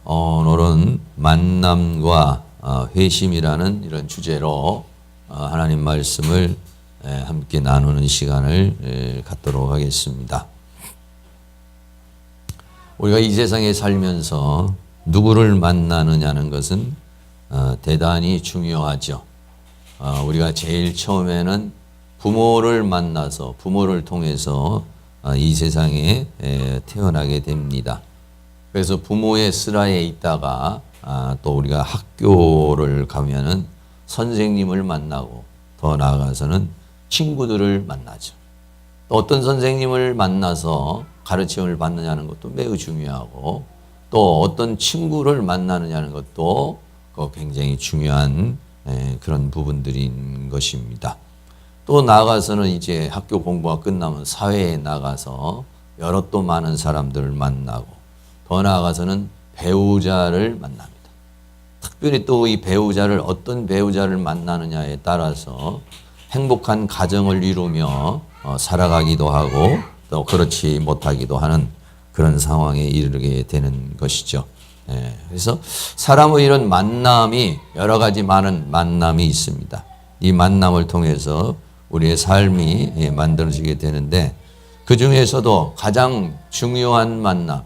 오늘은 만남과 회심이라는 이런 주제로 하나님 말씀을 함께 나누는 시간을 갖도록 하겠습니다. 우리가 이 세상에 살면서 누구를 만나느냐는 것은 대단히 중요하죠. 우리가 제일 처음에는 부모를 만나서 부모를 통해서 이 세상에 태어나게 됩니다. 그래서 부모의 슬하에 있다가 또 우리가 학교를 가면은 선생님을 만나고 더 나아가서는 친구들을 만나죠. 또 어떤 선생님을 만나서 가르침을 받느냐는 것도 매우 중요하고 또 어떤 친구를 만나느냐는 것도 굉장히 중요한 그런 부분들인 것입니다. 또 나아가서는 이제 학교 공부가 끝나면 사회에 나가서 여러 또 많은 사람들을 만나고 더 나아가서는 배우자를 만납니다. 특별히 또 이 배우자를 어떤 배우자를 만나느냐에 따라서 행복한 가정을 이루며 살아가기도 하고 또 그렇지 못하기도 하는 그런 상황에 이르게 되는 것이죠. 그래서 사람의 이런 만남이 여러 가지 많은 만남이 있습니다. 이 만남을 통해서 우리의 삶이 만들어지게 되는데 그 중에서도 가장 중요한 만남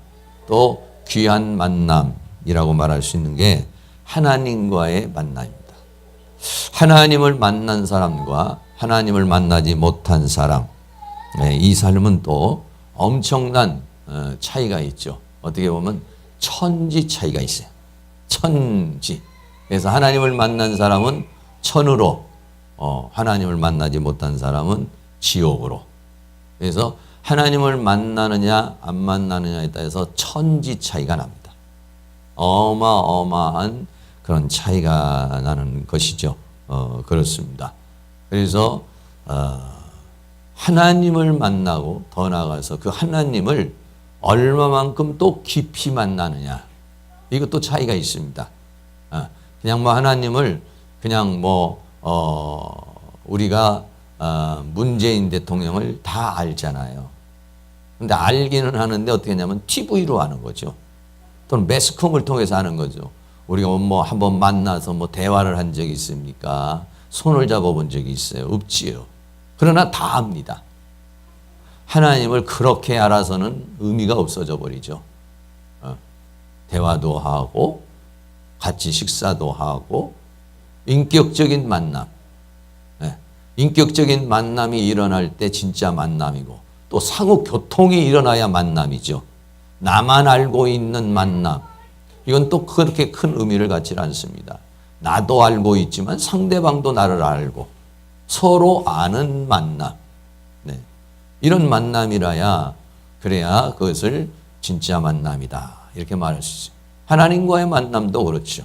또 귀한 만남이라고 말할 수 있는 게 하나님과의 만남입니다. 하나님을 만난 사람과 하나님을 만나지 못한 사람, 이 삶은 또 엄청난 차이가 있죠. 어떻게 보면 천지 차이가 있어요. 천지. 그래서 하나님을 만난 사람은 천으로, 하나님을 만나지 못한 사람은 지옥으로. 그래서 하나님을 만나느냐 안 만나느냐에 따라서 천지 차이가 납니다. 어마어마한 그런 차이가 나는 것이죠. 그렇습니다. 그래서 하나님을 만나고 더 나아가서 그 하나님을 얼마만큼 또 깊이 만나느냐, 이것도 차이가 있습니다. 그냥 뭐 하나님을 그냥 우리가 문재인 대통령을 다 알잖아요. 근데 알기는 하는데 어떻게 하냐면 TV로 아는 거죠. 또는 매스컴을 통해서 아는 거죠. 우리가 뭐 한번 만나서 뭐 대화를 한 적이 있습니까? 손을 잡아본 적이 있어요? 없지요. 그러나 다 압니다. 하나님을 그렇게 알아서는 의미가 없어져 버리죠. 대화도 하고 같이 식사도 하고 인격적인 만남. 인격적인 만남이 일어날 때 진짜 만남이고 또 상호 교통이 일어나야 만남이죠. 나만 알고 있는 만남. 이건 또 그렇게 큰 의미를 갖지 않습니다. 나도 알고 있지만 상대방도 나를 알고 서로 아는 만남. 이런 만남이라야 그래야 그것을 진짜 만남이다. 이렇게 말할 수 있어요. 하나님과의 만남도 그렇죠.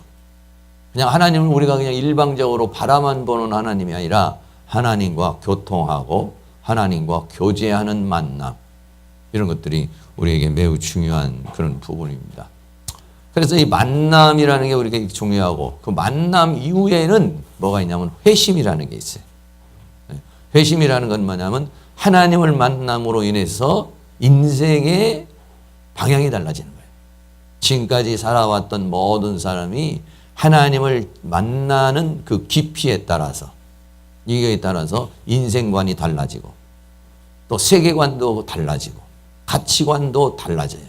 그냥 하나님을 우리가 그냥 일방적으로 바라만 보는 하나님이 아니라 하나님과 교통하고 하나님과 교제하는 만남, 이런 것들이 우리에게 매우 중요한 그런 부분입니다. 그래서 이 만남이라는 게 우리에게 중요하고 그 만남 이후에는 뭐가 있냐면 회심이라는 게 있어요. 회심이라는 건 뭐냐면 하나님을 만남으로 인해서 인생의 방향이 달라지는 거예요. 지금까지 살아왔던 모든 사람이 하나님을 만나는 그 깊이에 따라서 이거에 따라서 인생관이 달라지고 또 세계관도 달라지고 가치관도 달라져요.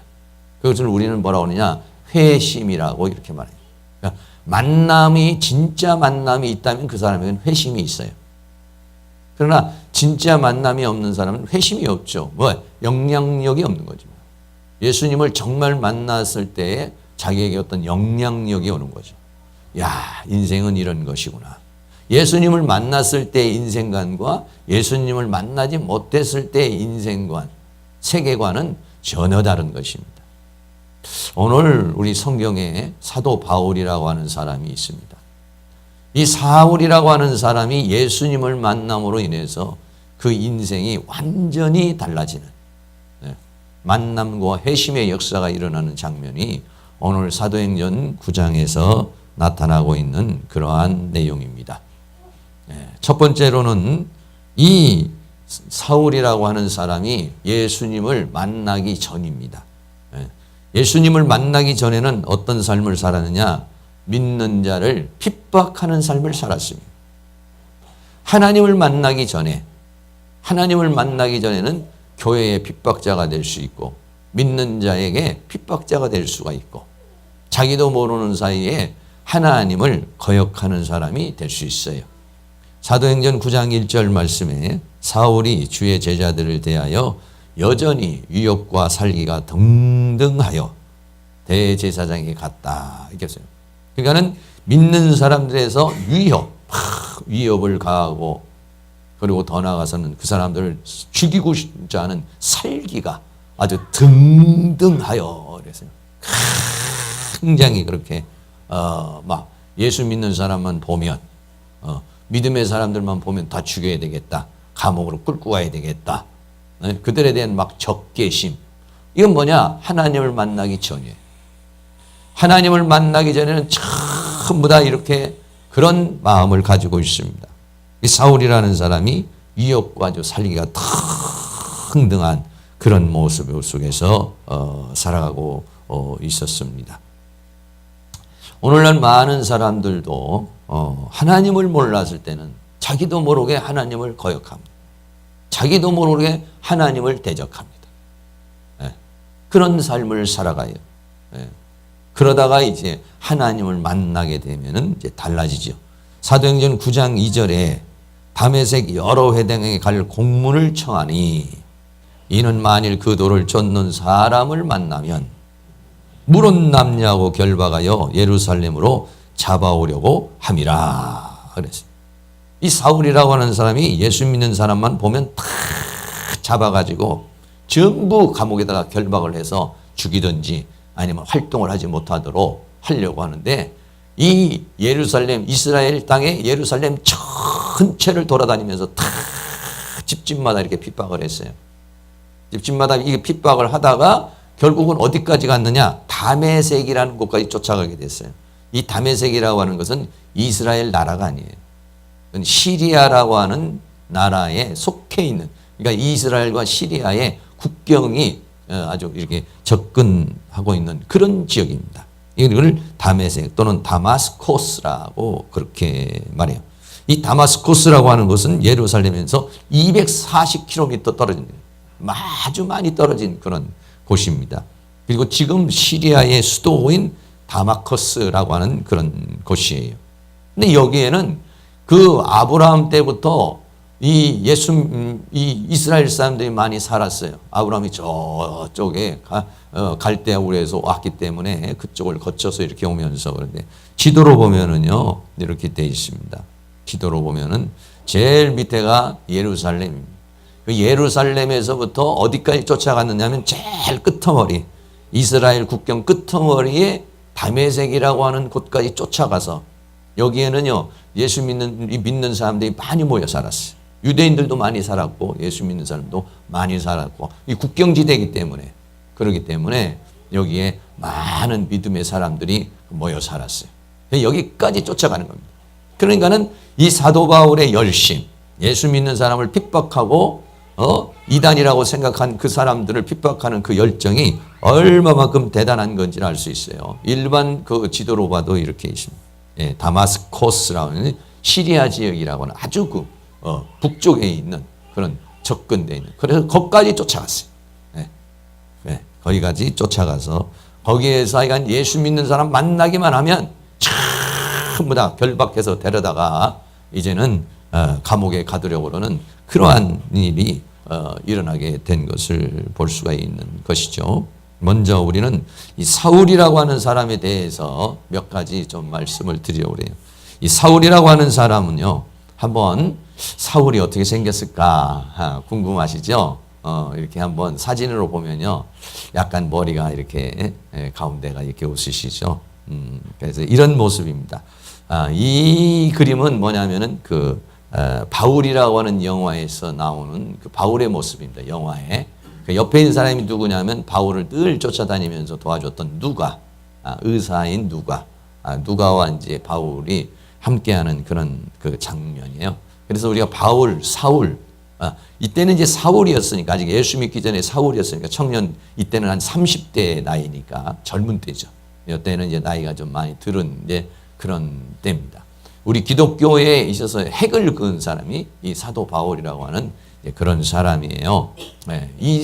그것을 우리는 뭐라고 하느냐? 회심이라고 이렇게 말해요. 그러니까 만남이 진짜 만남이 있다면 그 사람에게는 회심이 있어요. 그러나 진짜 만남이 없는 사람은 회심이 없죠. 영향력이 없는 거죠. 예수님을 정말 만났을 때에 자기에게 어떤 영향력이 오는 거죠. 야, 인생은 이런 것이구나. 예수님을 만났을 때의 인생관과 예수님을 만나지 못했을 때의 인생관, 세계관은 전혀 다른 것입니다. 오늘 우리 성경에 사도 바울이라고 하는 사람이 있습니다. 이 사울이라고 하는 사람이 예수님을 만남으로 인해서 그 인생이 완전히 달라지는 만남과 회심의 역사가 일어나는 장면이 오늘 사도행전 9장에서 나타나고 있는 그러한 내용입니다. 첫 번째로는 이 사울이라고 하는 사람이 예수님을 만나기 전입니다. 예수님을 만나기 전에는 어떤 삶을 살았느냐? 믿는 자를 핍박하는 삶을 살았습니다. 하나님을 만나기 전에는 교회의 핍박자가 될 수 있고 믿는 자에게 핍박자가 될 수가 있고 자기도 모르는 사이에 하나님을 거역하는 사람이 될 수 있어요. 사도행전 9장 1절 말씀에 사울이 주의 제자들을 대하여 여전히 위협과 살기가 등등하여 대제사장에게 갔다. 이겼어요. 그러니까는 믿는 사람들에서 위협을 가하고 그리고 더 나아가서는 그 사람들을 죽이고 싶지 않은 살기가 아주 등등하여 그랬어요. 굉장히 그렇게 막 예수 믿는 사람만 보면 믿음의 사람들만 보면 다 죽여야 되겠다. 감옥으로 끌고 가야 되겠다. 그들에 대한 막 적개심. 이건 뭐냐? 하나님을 만나기 전이에요. 하나님을 만나기 전에는 전부 다 이렇게 그런 마음을 가지고 있습니다. 이 사울이라는 사람이 위협과 아주 살기가 등등한 그런 모습 속에서 살아가고 있었습니다. 오늘날 많은 사람들도 하나님을 몰랐을 때는 자기도 모르게 하나님을 거역합니다. 자기도 모르게 하나님을 대적합니다. 그런 삶을 살아가요. 그러다가 이제 하나님을 만나게 되면은 이제 달라지죠. 사도행전 9장 2절에 다메섹 여러 회당에 갈 공문을 청하니 이는 만일 그 도를 쫓는 사람을 만나면 물은 남냐고 결박하여 예루살렘으로 잡아오려고 함이라 그랬어요. 이 사울이라고 하는 사람이 예수 믿는 사람만 보면 다 잡아가지고 전부 감옥에다가 결박을 해서 죽이든지 아니면 활동을 하지 못하도록 하려고 하는데 이 예루살렘 이스라엘 땅의 예루살렘 전체를 돌아다니면서 다 집집마다 이렇게 핍박을 했어요. 집집마다 이 핍박을 하다가 결국은 어디까지 갔느냐? 다메섹이라는 곳까지 쫓아가게 됐어요. 이 다메섹이라고 하는 것은 이스라엘 나라가 아니에요. 시리아라고 하는 나라에 속해 있는, 그러니까 이스라엘과 시리아의 국경이 아주 이렇게 접근하고 있는 그런 지역입니다. 이걸 다메섹 또는 다마스코스라고 그렇게 말해요. 이 다마스코스라고 하는 것은 예루살렘에서 240km 떨어진 아주 많이 떨어진 그런 곳입니다. 그리고 지금 시리아의 수도인 다마커스라고 하는 그런 곳이에요. 근데 여기에는 그 아브라함 때부터 이 이스라엘 사람들이 많이 살았어요. 아브라함이 저쪽에 갈대아 우르에서 왔기 때문에 그쪽을 거쳐서 이렇게 오면서 그런데 지도로 보면은요 이렇게 돼 있습니다. 지도로 보면은 제일 밑에가 예루살렘입니다. 그 예루살렘에서부터 어디까지 쫓아갔느냐면 제일 끄트머리 이스라엘 국경 끄트머리에 다메섹이라고 하는 곳까지 쫓아가서 여기에는요 예수 믿는 사람들이 많이 모여 살았어요. 유대인들도 많이 살았고 예수 믿는 사람도 많이 살았고 이 국경지대이기 때문에 그렇기 때문에 여기에 많은 믿음의 사람들이 모여 살았어요. 여기까지 쫓아가는 겁니다. 그러니까는 이 사도 바울의 열심, 예수 믿는 사람을 핍박하고 이단이라고 생각한 그 사람들을 핍박하는 그 열정이 얼마만큼 대단한 건지를 알 수 있어요. 일반 그 지도로 봐도 이렇게 있습니다. 예, 다마스코스라는 시리아 지역이라고 하는 아주 그 북쪽에 있는 그런 접근되어 있는 그래서 거기까지 쫓아갔어요. 예, 거기까지 쫓아가서 거기에서 하여간 예수 믿는 사람 만나기만 하면 전부 다 결박해서 데려다가 이제는 감옥에 가두려고 그러는 그러한 일이 일어나게 된 것을 볼 수가 있는 것이죠. 먼저 우리는 이 사울이라고 하는 사람에 대해서 몇 가지 좀 말씀을 드리려고 그래요. 이 사울이라고 하는 사람은요, 한번 사울이 어떻게 생겼을까 궁금하시죠? 이렇게 한번 사진으로 보면요, 약간 머리가 이렇게 가운데가 이렇게 웃으시죠. 그래서 이런 모습입니다. 이 그림은 뭐냐면은 그 바울이라고 하는 영화에서 나오는 그 바울의 모습입니다. 영화에. 그 옆에 있는 사람이 누구냐면 바울을 늘 쫓아다니면서 도와줬던 누가, 의사인 누가, 누가와 이제 바울이 함께하는 그런 그 장면이에요. 그래서 우리가 바울, 사울 이때는 이제 사울이었으니까, 아직 예수 믿기 전에 사울이었으니까 청년, 이때는 한 30대 나이니까 젊은 때죠. 이때는 이제 나이가 좀 많이 들은 이제 그런 때입니다. 우리 기독교에 있어서 핵을 그은 사람이 이 사도 바울이라고 하는 그런 사람이에요. 이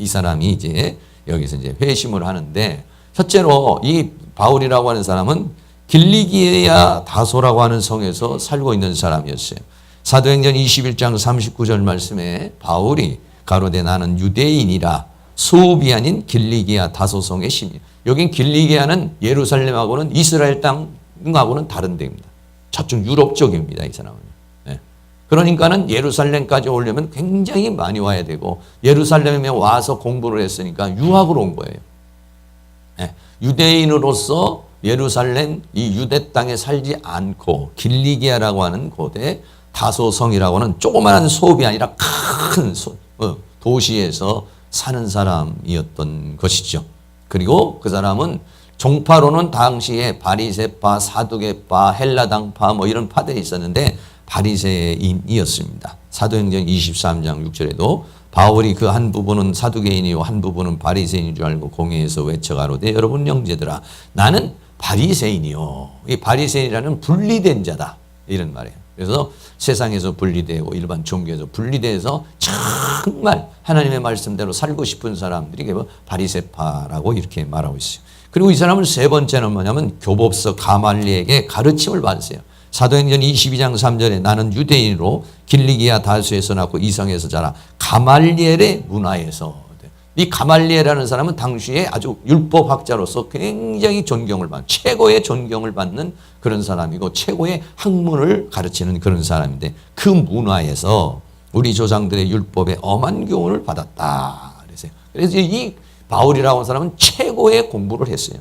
사람이 이제 여기서 이제 회심을 하는데, 첫째로 이 바울이라고 하는 사람은 길리기아 다소라고 하는 성에서 살고 있는 사람이었어요. 사도행전 21장 39절 말씀에 바울이 가로되 나는 유대인이라 소읍이 아닌 길리기아 다소성의 시민. 여긴 길리기아는 예루살렘하고는 이스라엘 땅하고는 다른 데입니다. 저쪽 유럽 쪽입니다, 이 사람은. 그러니까는 예루살렘까지 오려면 굉장히 많이 와야 되고, 예루살렘에 와서 공부를 했으니까 유학을 온 거예요. 유대인으로서 예루살렘 이 유대 땅에 살지 않고 길리기아라고 하는 곳에 다소성이라고 하는 조그마한 소읍이 아니라 큰 도시에서 사는 사람이었던 것이죠. 그리고 그 사람은 종파로는 당시에 바리새파, 사두개파, 헬라당파 뭐 이런 파들이 있었는데 바리새인이었습니다. 사도행전 23장 6절에도 바울이 그 한 부분은 사두개인이요 한 부분은 바리새인인 줄 알고 공회에서 외쳐가로되 여러분 형제들아 나는 바리새인이요. 이 바리새인이라는 분리된 자다 이런 말이에요. 그래서 세상에서 분리되고 일반 종교에서 분리돼서 정말 하나님의 말씀대로 살고 싶은 사람들이 바리새파라고 이렇게 말하고 있어요. 그리고 이 사람은 세 번째는 뭐냐면 교법서 가말리에게 가르침을 받았어요. 사도행전 22장 3절에 나는 유대인으로 길리기아 다소에서 낳고 이성에서 자라. 가말리엘의 문화에서. 이 가말리엘이라는 사람은 당시에 아주 율법학자로서 굉장히 존경을 받는, 최고의 존경을 받는 그런 사람이고 최고의 학문을 가르치는 그런 사람인데, 그 문화에서 우리 조상들의 율법에 엄한 교훈을 받았다. 그래서 이 바울이라고 하는 사람은 최고의 공부를 했어요.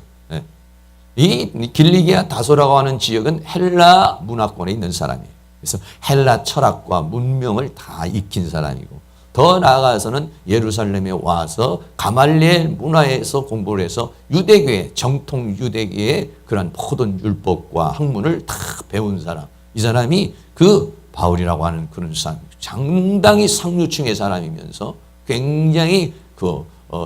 이 길리기아 다소라고 하는 지역은 헬라 문화권에 있는 사람이에요. 그래서 헬라 철학과 문명을 다 익힌 사람이고, 더 나아가서는 예루살렘에 와서 가말리엘 문화에서 공부를 해서 유대교의 정통 유대교의 그런 모든 율법과 학문을 다 배운 사람. 이 사람이 그 바울이라고 하는 그런 사람, 상당히 상류층의 사람이면서 굉장히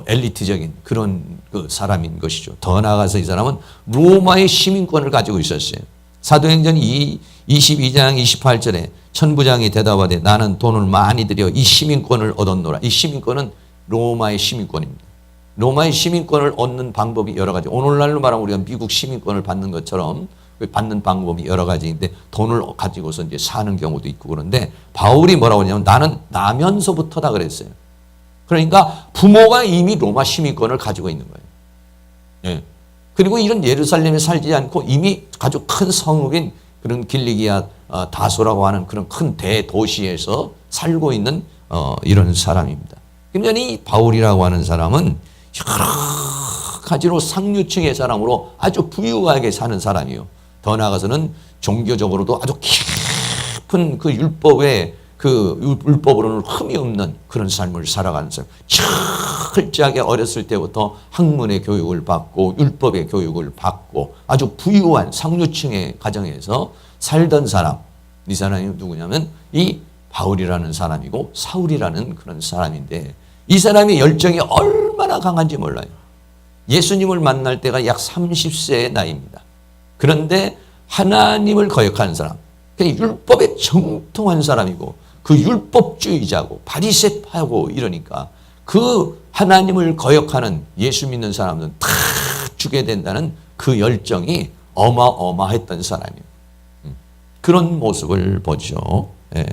엘리트적인 그런 그 사람인 것이죠. 더 나아가서 이 사람은 로마의 시민권을 가지고 있었어요. 사도행전 22장 28절에 천부장이 대답하되 나는 돈을 많이 들여 이 시민권을 얻었노라. 이 시민권은 로마의 시민권입니다. 로마의 시민권을 얻는 방법이 여러 가지. 오늘날로 말하면 우리가 미국 시민권을 받는 것처럼 받는 방법이 여러 가지인데, 돈을 가지고서 이제 사는 경우도 있고 그런데, 바울이 뭐라고 하냐면 나는 나면서부터다 그랬어요. 그러니까 부모가 이미 로마 시민권을 가지고 있는 거예요. 예. 그리고 이런 예루살렘에 살지 않고 이미 아주 큰 성읍인 그런 길리기아 다소라고 하는 그런 큰 대도시에서 살고 있는 이런 사람입니다. 그러니까 이 바울이라고 하는 사람은 여러 가지로 상류층의 사람으로 아주 부유하게 사는 사람이에요. 더 나아가서는 종교적으로도 아주 깊은 그 율법으로는 흠이 없는 그런 삶을 살아가는 사람. 철저하게 어렸을 때부터 학문의 교육을 받고 율법의 교육을 받고 아주 부유한 상류층의 가정에서 살던 사람. 이 사람이 누구냐면 이 바울이라는 사람이고 사울이라는 그런 사람인데, 이 사람의 열정이 얼마나 강한지 몰라요. 예수님을 만날 때가 약 30세의 나이입니다. 그런데 하나님을 거역하는 사람, 율법에 정통한 사람이고 그 율법주의자고 바리새파고 이러니까 그 하나님을 거역하는 예수 믿는 사람들은 다 죽게 된다는 그 열정이 어마어마했던 사람이에요. 그런 모습을 보죠. 예.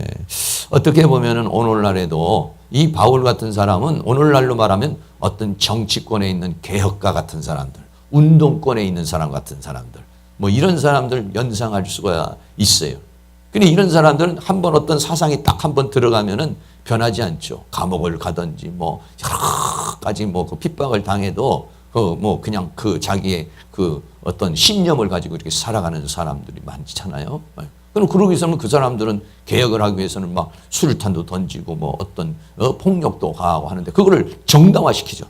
어떻게 보면은 오늘날에도 이 바울 같은 사람은 오늘날로 말하면 어떤 정치권에 있는 개혁가 같은 사람들, 운동권에 있는 사람 같은 사람들, 뭐 이런 사람들 연상할 수가 있어요. 근데 이런 사람들은 한번 어떤 사상이 딱 한번 들어가면은 변하지 않죠. 감옥을 가든지 뭐 여러 가지 뭐 그 핍박을 당해도 뭐 그냥 그 자기의 그 어떤 신념을 가지고 이렇게 살아가는 사람들이 많잖아요. 그럼 그러기 위해서는 그 사람들은 개혁을 하기 위해서는 막 수류탄도 던지고 뭐 어떤 폭력도 가하고 하는데 그거를 정당화시키죠.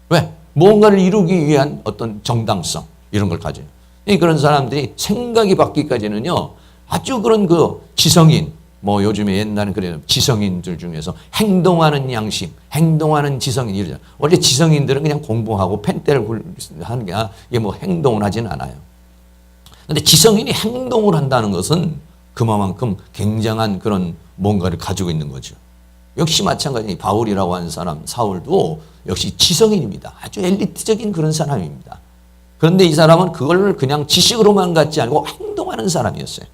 왜? 뭔가를 이루기 위한 어떤 정당성 이런 걸 가져요. 그런 사람들이 생각이 바뀌기까지는요 아주 그런 그 지성인 뭐 요즘에 옛날에 그래요. 지성인들 중에서 행동하는 양심, 행동하는 지성인 이러잖아요. 원래 지성인들은 그냥 공부하고 펜대를 하는 게 이게 뭐 행동을 하진 않아요. 근데 지성인이 행동을 한다는 것은 그만큼 굉장한 그런 뭔가를 가지고 있는 거죠. 역시 마찬가지 바울이라고 하는 사람 사울도 역시 지성인입니다. 아주 엘리트적인 그런 사람입니다. 그런데 이 사람은 그걸 그냥 지식으로만 갖지 않고 행동하는 사람이었어요.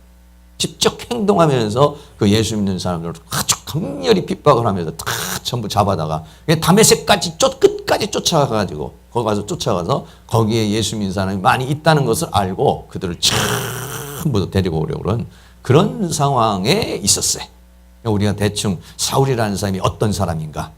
직접 행동하면서 그 예수 믿는 사람들을 아주 강렬히 핍박을 하면서 다 전부 잡아다가 다메섹까지 끝까지 쫓아가가지고 거기 가서 쫓아가서 거기에 예수 믿는 사람이 많이 있다는 것을 알고 그들을 전부 데리고 오려고 그런 그런 상황에 있었어요. 우리가 대충 사울이라는 사람이 어떤 사람인가,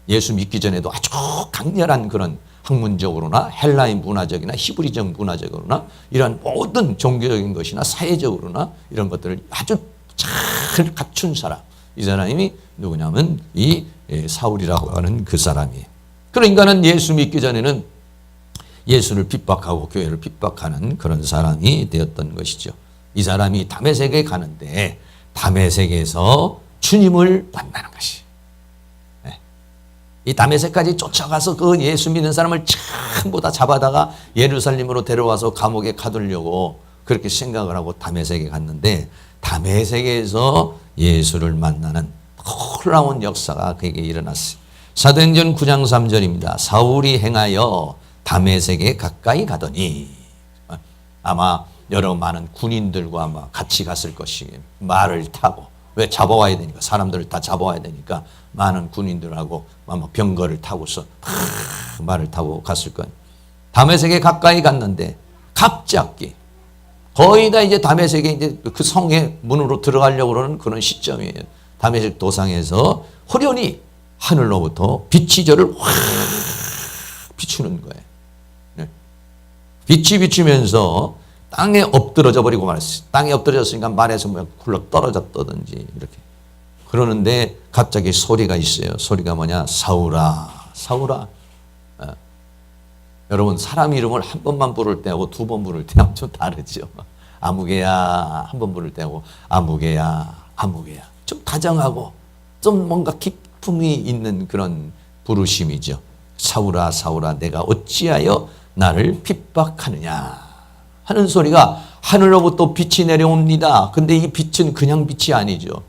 예수 믿기 전에도 아주 강렬한 그런 학문적으로나 헬라인 문화적이나 히브리적 문화적으로나 이런 모든 종교적인 것이나 사회적으로나 이런 것들을 아주 잘 갖춘 사람, 이 사람이 누구냐면 이 사울이라고 하는 그 사람이에요. 그러니까는 예수 믿기 전에는 예수를 핍박하고 교회를 핍박하는 그런 사람이 되었던 것이죠. 이 사람이 다메섹에 가는데 다메섹에서 주님을 만나는 것이, 이 다메섹까지 쫓아가서 그 예수 믿는 사람을 전부 다 잡아다가 예루살렘으로 데려와서 감옥에 가두려고 그렇게 생각을 하고 다메섹에 갔는데 다메섹에서 예수를 만나는 놀라운 역사가 그에게 일어났어요. 사도행전 9장 3절입니다. 사울이 행하여 다메섹에 가까이 가더니, 아마 여러 많은 군인들과 아마 같이 갔을 것이에요. 말을 타고, 왜 잡아와야 되니까, 사람들을 다 잡아와야 되니까 많은 군인들하고 아마 병거를 타고서 말을 타고 갔을 거예요. 다메섹에 가까이 갔는데 갑자기 거의 다 이제 다메섹에 이제 그 성의 문으로 들어가려고 그러는 그런 시점이에요. 다메섹 도상에서 호련히 하늘로부터 빛이 저를 확 비추는 거예요. 네. 빛이 비추면서 땅에 엎드러져 버리고 말았어요. 땅에 엎드러졌으니까 말에서 뭐 굴러 떨어졌다든지 이렇게. 그러는데 갑자기 소리가 있어요. 소리가 뭐냐? 사울아, 사울아. 여러분, 사람 이름을 한 번만 부를 때하고 두 번 부를 때하고 좀 다르죠. 아무개야 한 번 부를 때하고 아무개야, 아무개야. 좀 다정하고 좀 뭔가 기품이 있는 그런 부르심이죠. 사울아, 사울아, 내가 어찌하여 나를 핍박하느냐 하는 소리가 하늘로부터 빛이 내려옵니다. 근데 이 빛은 그냥 빛이 아니죠.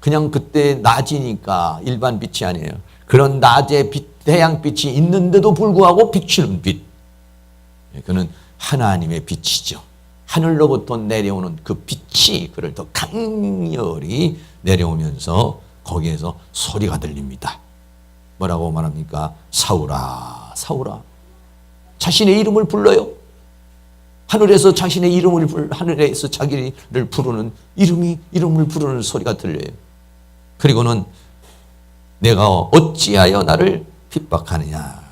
그냥 그때 낮이니까 일반 빛이 아니에요. 그런 낮에 빛, 태양빛이 있는데도 불구하고 비추는 빛. 그는 하나님의 빛이죠. 하늘로부터 내려오는 그 빛이 그를 더 강렬히 내려오면서 거기에서 소리가 들립니다. 뭐라고 말합니까? 사울아, 사울아. 자신의 이름을 불러요. 하늘에서 자신의 이름을 하늘에서 자기를 부르는 이름을 부르는 소리가 들려요. 그리고는 내가 어찌하여 나를 핍박하느냐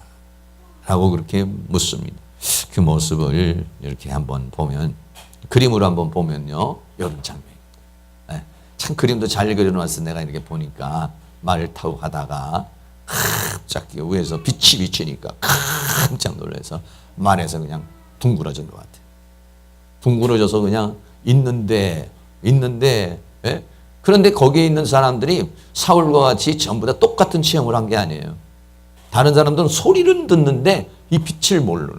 라고 그렇게 묻습니다. 그 모습을 이렇게 한번 보면, 그림으로 한번 보면요, 이런 장면. 참 그림도 잘 그려놨어. 내가 이렇게 보니까 말을 타고 가다가 갑자기 위에서 빛이 비치니까 깜짝 놀라서 말에서 그냥 둥그러진 것 같아요. 둥그러져서 그냥 있는데 예? 그런데 거기에 있는 사람들이 사울과 같이 전부 다 똑같은 체험을 한 게 아니에요. 다른 사람들은 소리는 듣는데 이 빛을 모르는,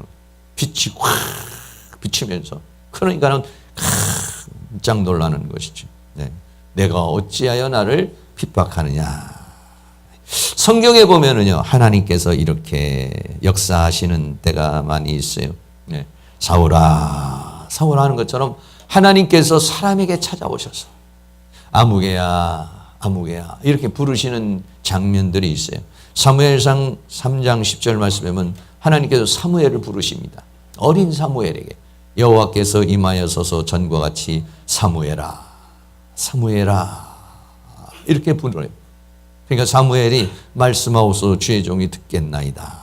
빛이 확 비치면서, 그러니까는 깜짝 놀라는 것이죠. 네. 내가 어찌하여 나를 핍박하느냐. 성경에 보면은요, 하나님께서 이렇게 역사하시는 때가 많이 있어요. 네. 사울아, 사울아 하는 것처럼 하나님께서 사람에게 찾아오셔서 아무개야, 아무개야 이렇게 부르시는 장면들이 있어요. 사무엘상 3장 10절 말씀에 보면 하나님께서 사무엘을 부르십니다. 어린 사무엘에게 여호와께서 임하여서서 전과 같이 사무엘아, 사무엘아 이렇게 부르어요. 그러니까 사무엘이 말씀하옵소서 주의 종이 듣겠나이다.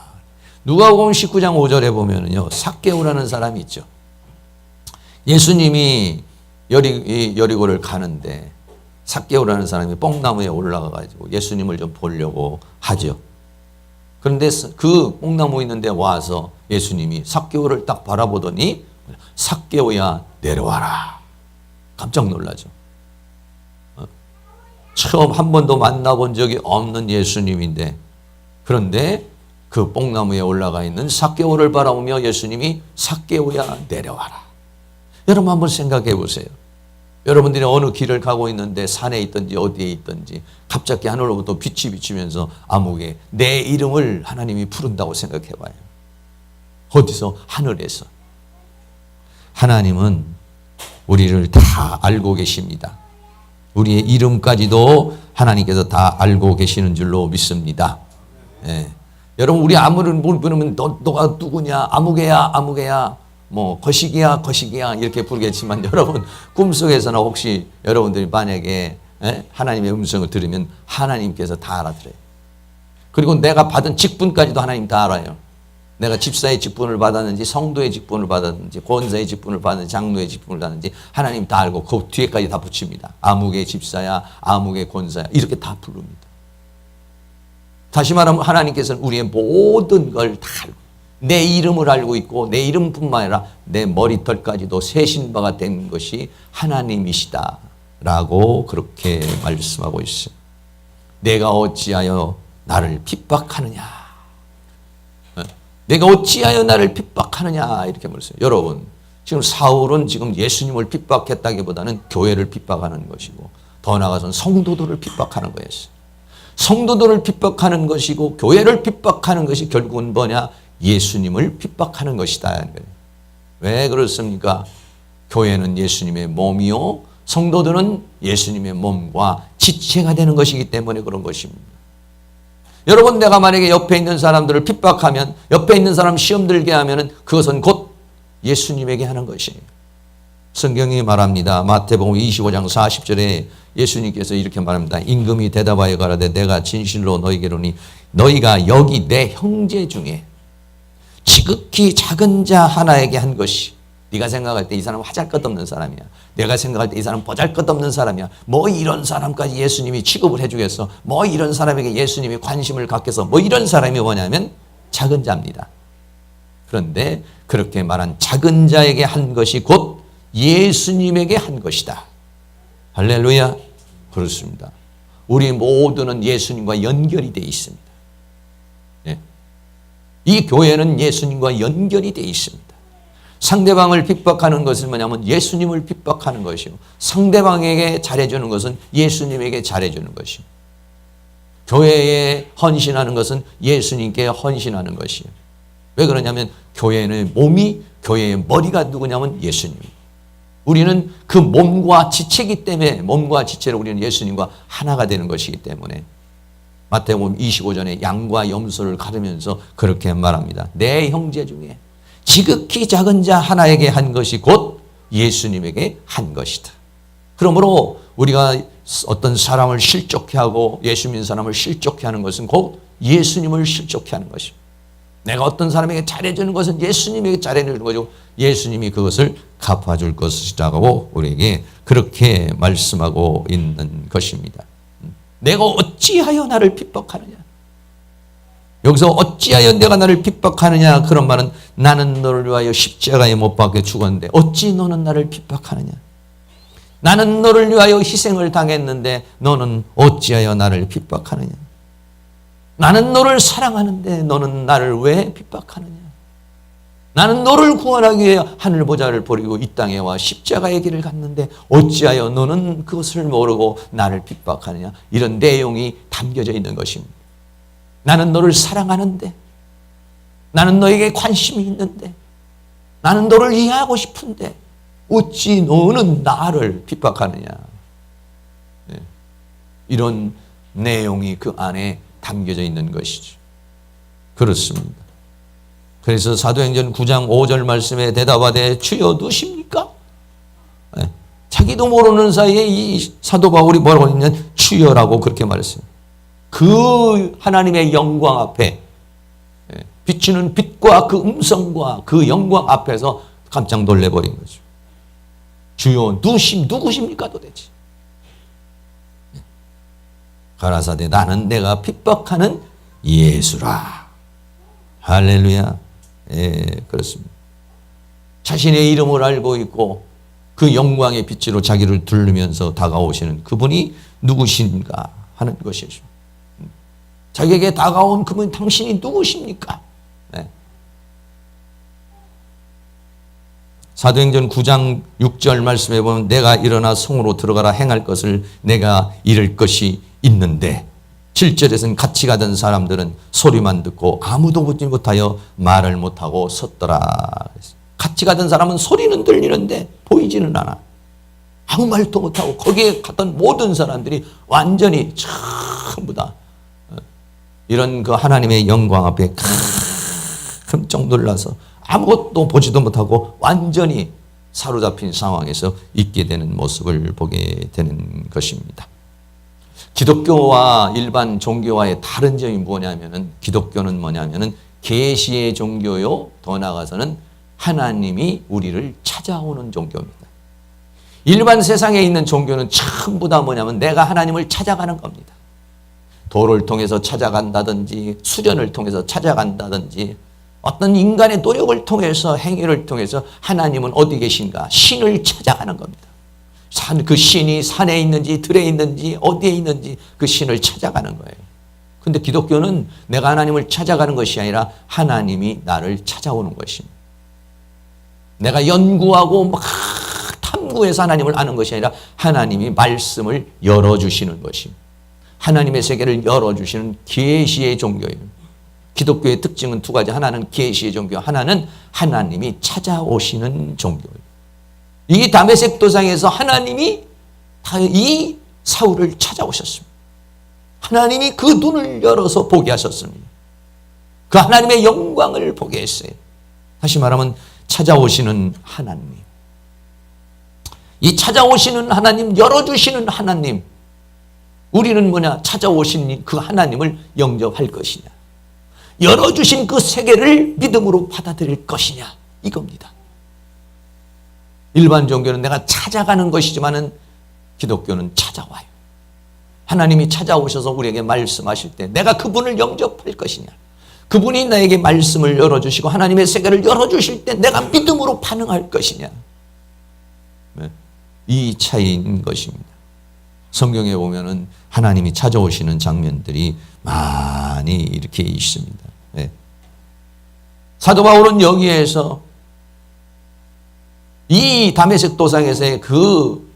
누가복음 19장 5절에 보면은요, 삭개오라는 사람이 있죠. 예수님이 여리고를 가는데 삭개오라는 사람이 뽕나무에 올라가 가지고 예수님을 좀 보려고 하죠. 그런데 그 뽕나무 있는데 와서 예수님이 삭개오를 딱 바라보더니 삭개오야 내려와라. 깜짝 놀라죠. 처음 한 번도 만나본 적이 없는 예수님인데, 그런데 그 뽕나무에 올라가 있는 삭개오를 바라보며 예수님이 삭개오야 내려와라. 여러분 한번 생각해 보세요. 여러분들이 어느 길을 가고 있는데 산에 있든지 어디에 있든지 갑자기 하늘로부터 빛이 비치면서 암흑에 내 이름을 하나님이 부른다고 생각해 봐요. 어디서? 하늘에서. 하나님은 우리를 다 알고 계십니다. 우리의 이름까지도 하나님께서 다 알고 계시는 줄로 믿습니다. 예. 여러분 우리 아무런 부르면 너가 누구냐, 아무개야 아무개야, 뭐 거시기야 거시기야 이렇게 부르겠지만, 여러분 꿈속에서나 혹시 여러분들이 만약에 하나님의 음성을 들으면 하나님께서 다 알아들어요. 그리고 내가 받은 직분까지도 하나님 다 알아요. 내가 집사의 직분을 받았는지, 성도의 직분을 받았는지, 권사의 직분을 받았는지, 장로의 직분을 받았는지 하나님 다 알고 그 뒤에까지 다 붙입니다. 아무개 집사야, 아무개 권사야, 이렇게 다 부릅니다. 다시 말하면 하나님께서는 우리의 모든 걸 다 알고, 내 이름을 알고 있고, 내 이름뿐만 아니라 내 머리털까지도 세신 바가 된 것이 하나님이시다 라고 그렇게 말씀하고 있어요. 내가 어찌하여 나를 핍박하느냐, 내가 어찌하여 나를 핍박하느냐 이렇게 말했어요. 여러분 지금 사울은 지금 예수님을 핍박했다기보다는 교회를 핍박하는 것이고, 더 나아가서는 성도들을 핍박하는 거였어요. 성도들을 핍박하는 것이고 교회를 핍박하는 것이 결국은 뭐냐? 예수님을 핍박하는 것이다. 왜 그렇습니까? 교회는 예수님의 몸이요, 성도들은 예수님의 몸과 지체가 되는 것이기 때문에 그런 것입니다. 여러분 내가 만약에 옆에 있는 사람들을 핍박하면, 옆에 있는 사람 시험 들게 하면 그것은 곧 예수님에게 하는 것이에요. 성경이 말합니다. 마태복음 25장 40절에 예수님께서 이렇게 말합니다. 임금이 대답하여 가라되 내가 진실로 너희에게로니 너희가 여기 내 형제 중에 지극히 작은 자 하나에게 한 것이, 네가 생각할 때 이 사람 하잘것없는 사람이야, 내가 생각할 때 이 사람 보잘것없는 사람이야, 뭐 이런 사람까지 예수님이 취급을 해주겠어, 뭐 이런 사람에게 예수님이 관심을 갖겠어, 뭐 이런 사람이 뭐냐면 작은 자입니다. 그런데 그렇게 말한 작은 자에게 한 것이 곧 예수님에게 한 것이다. 할렐루야. 그렇습니다. 우리 모두는 예수님과 연결이 되어 있습니다. 예. 이 교회는 예수님과 연결이 되어 있습니다. 상대방을 핍박하는 것은 뭐냐면 예수님을 핍박하는 것이요, 상대방에게 잘해주는 것은 예수님에게 잘해주는 것이요, 교회에 헌신하는 것은 예수님께 헌신하는 것이요. 왜 그러냐면 교회의 몸이, 교회의 머리가 누구냐면 예수님입니다. 우리는 그 몸과 지체이기 때문에, 몸과 지체로 우리는 예수님과 하나가 되는 것이기 때문에 마태복음 25절에 양과 염소를 가르면서 그렇게 말합니다. 내 형제 중에 지극히 작은 자 하나에게 한 것이 곧 예수님에게 한 것이다. 그러므로 우리가 어떤 사람을 실족해 하고 예수 믿는 사람을 실족해 하는 것은 곧 예수님을 실족해 하는 것입니다. 내가 어떤 사람에게 잘해주는 것은 예수님에게 잘해주는 거죠. 예수님이 그것을 갚아줄 것이라고 우리에게 그렇게 말씀하고 있는 것입니다. 내가 어찌하여 나를 핍박하느냐. 여기서 어찌하여 내가 나를 핍박하느냐, 그런 말은 나는 너를 위하여 십자가에 못 박혀 죽었는데 어찌 너는 나를 핍박하느냐. 나는 너를 위하여 희생을 당했는데 너는 어찌하여 나를 핍박하느냐. 나는 너를 사랑하는데 너는 나를 왜 핍박하느냐. 나는 너를 구원하기 위해 하늘 보좌를 버리고 이 땅에 와 십자가의 길을 갔는데 어찌하여 너는 그것을 모르고 나를 핍박하느냐. 이런 내용이 담겨져 있는 것입니다. 나는 너를 사랑하는데, 나는 너에게 관심이 있는데, 나는 너를 이해하고 싶은데 어찌 너는 나를 핍박하느냐. 네. 이런 내용이 그 안에 담겨져 있는 것이죠. 그렇습니다. 그래서 사도행전 9장 5절 말씀에 대답하되 주여 누십니까? 네. 자기도 모르는 사이에 이 사도 바울이 뭐라고 했냐면 주여라고 그렇게 말했어요. 그 하나님의 영광 앞에, 비추는 빛과 그 음성과 그 영광 앞에서 깜짝 놀래버린 거죠. 주여 누구십니까 도대체? 가라사대 나는 내가 핍박하는 예수라. 할렐루야. 예, 그렇습니다. 자신의 이름을 알고 있고 그 영광의 빛으로 자기를 둘르면서 다가오시는 그분이 누구신가 하는 것이죠. 자기에게 다가온 그분 당신이 누구십니까? 네. 사도행전 9장 6절 말씀에 보면 내가 일어나 성으로 들어가라 행할 것을 내가 이룰 것이 있는데 7절에서는 같이 가던 사람들은 소리만 듣고 아무도 보지 못하여 말을 못하고 섰더라. 같이 가던 사람은 소리는 들리는데 보이지는 않아. 아무 말도 못하고 거기에 갔던 모든 사람들이 완전히 전부 다 이런 그 하나님의 영광 앞에 깜짝 놀라서 아무것도 보지도 못하고 완전히 사로잡힌 상황에서 있게 되는 모습을 보게 되는 것입니다. 기독교와 일반 종교와의 다른 점이 뭐냐면은 기독교는 뭐냐면은 계시의 종교요, 더 나아가서는 하나님이 우리를 찾아오는 종교입니다. 일반 세상에 있는 종교는 전부 다 뭐냐면 내가 하나님을 찾아가는 겁니다. 도를 통해서 찾아간다든지 수련을 통해서 찾아간다든지 어떤 인간의 노력을 통해서 행위를 통해서 하나님은 어디 계신가 신을 찾아가는 겁니다. 그 신이 산에 있는지 들에 있는지 어디에 있는지 그 신을 찾아가는 거예요. 근데 기독교는 내가 하나님을 찾아가는 것이 아니라 하나님이 나를 찾아오는 것입니다. 내가 연구하고 막 탐구해서 하나님을 아는 것이 아니라 하나님이 말씀을 열어주시는 것입니다. 하나님의 세계를 열어주시는 계시의 종교예요. 기독교의 특징은 두 가지. 하나는 계시의 종교, 하나는 하나님이 찾아오시는 종교예요. 이 다메섹 도상에서 하나님이 이 사울을 찾아오셨습니다. 하나님이 그 눈을 열어서 보게 하셨습니다. 그 하나님의 영광을 보게 했어요. 다시 말하면 찾아오시는 하나님. 이 찾아오시는 하나님, 열어주시는 하나님. 우리는 뭐냐? 찾아오신 그 하나님을 영접할 것이냐? 열어주신 그 세계를 믿음으로 받아들일 것이냐? 이겁니다. 일반 종교는 내가 찾아가는 것이지만은 기독교는 찾아와요. 하나님이 찾아오셔서 우리에게 말씀하실 때 내가 그분을 영접할 것이냐? 그분이 나에게 말씀을 열어주시고 하나님의 세계를 열어주실 때 내가 믿음으로 반응할 것이냐? 이 차이인 것입니다. 성경에 보면은 하나님이 찾아오시는 장면들이 많이 이렇게 있습니다. 네. 사도 바울은 여기에서 이 다메섹 도상에서의 그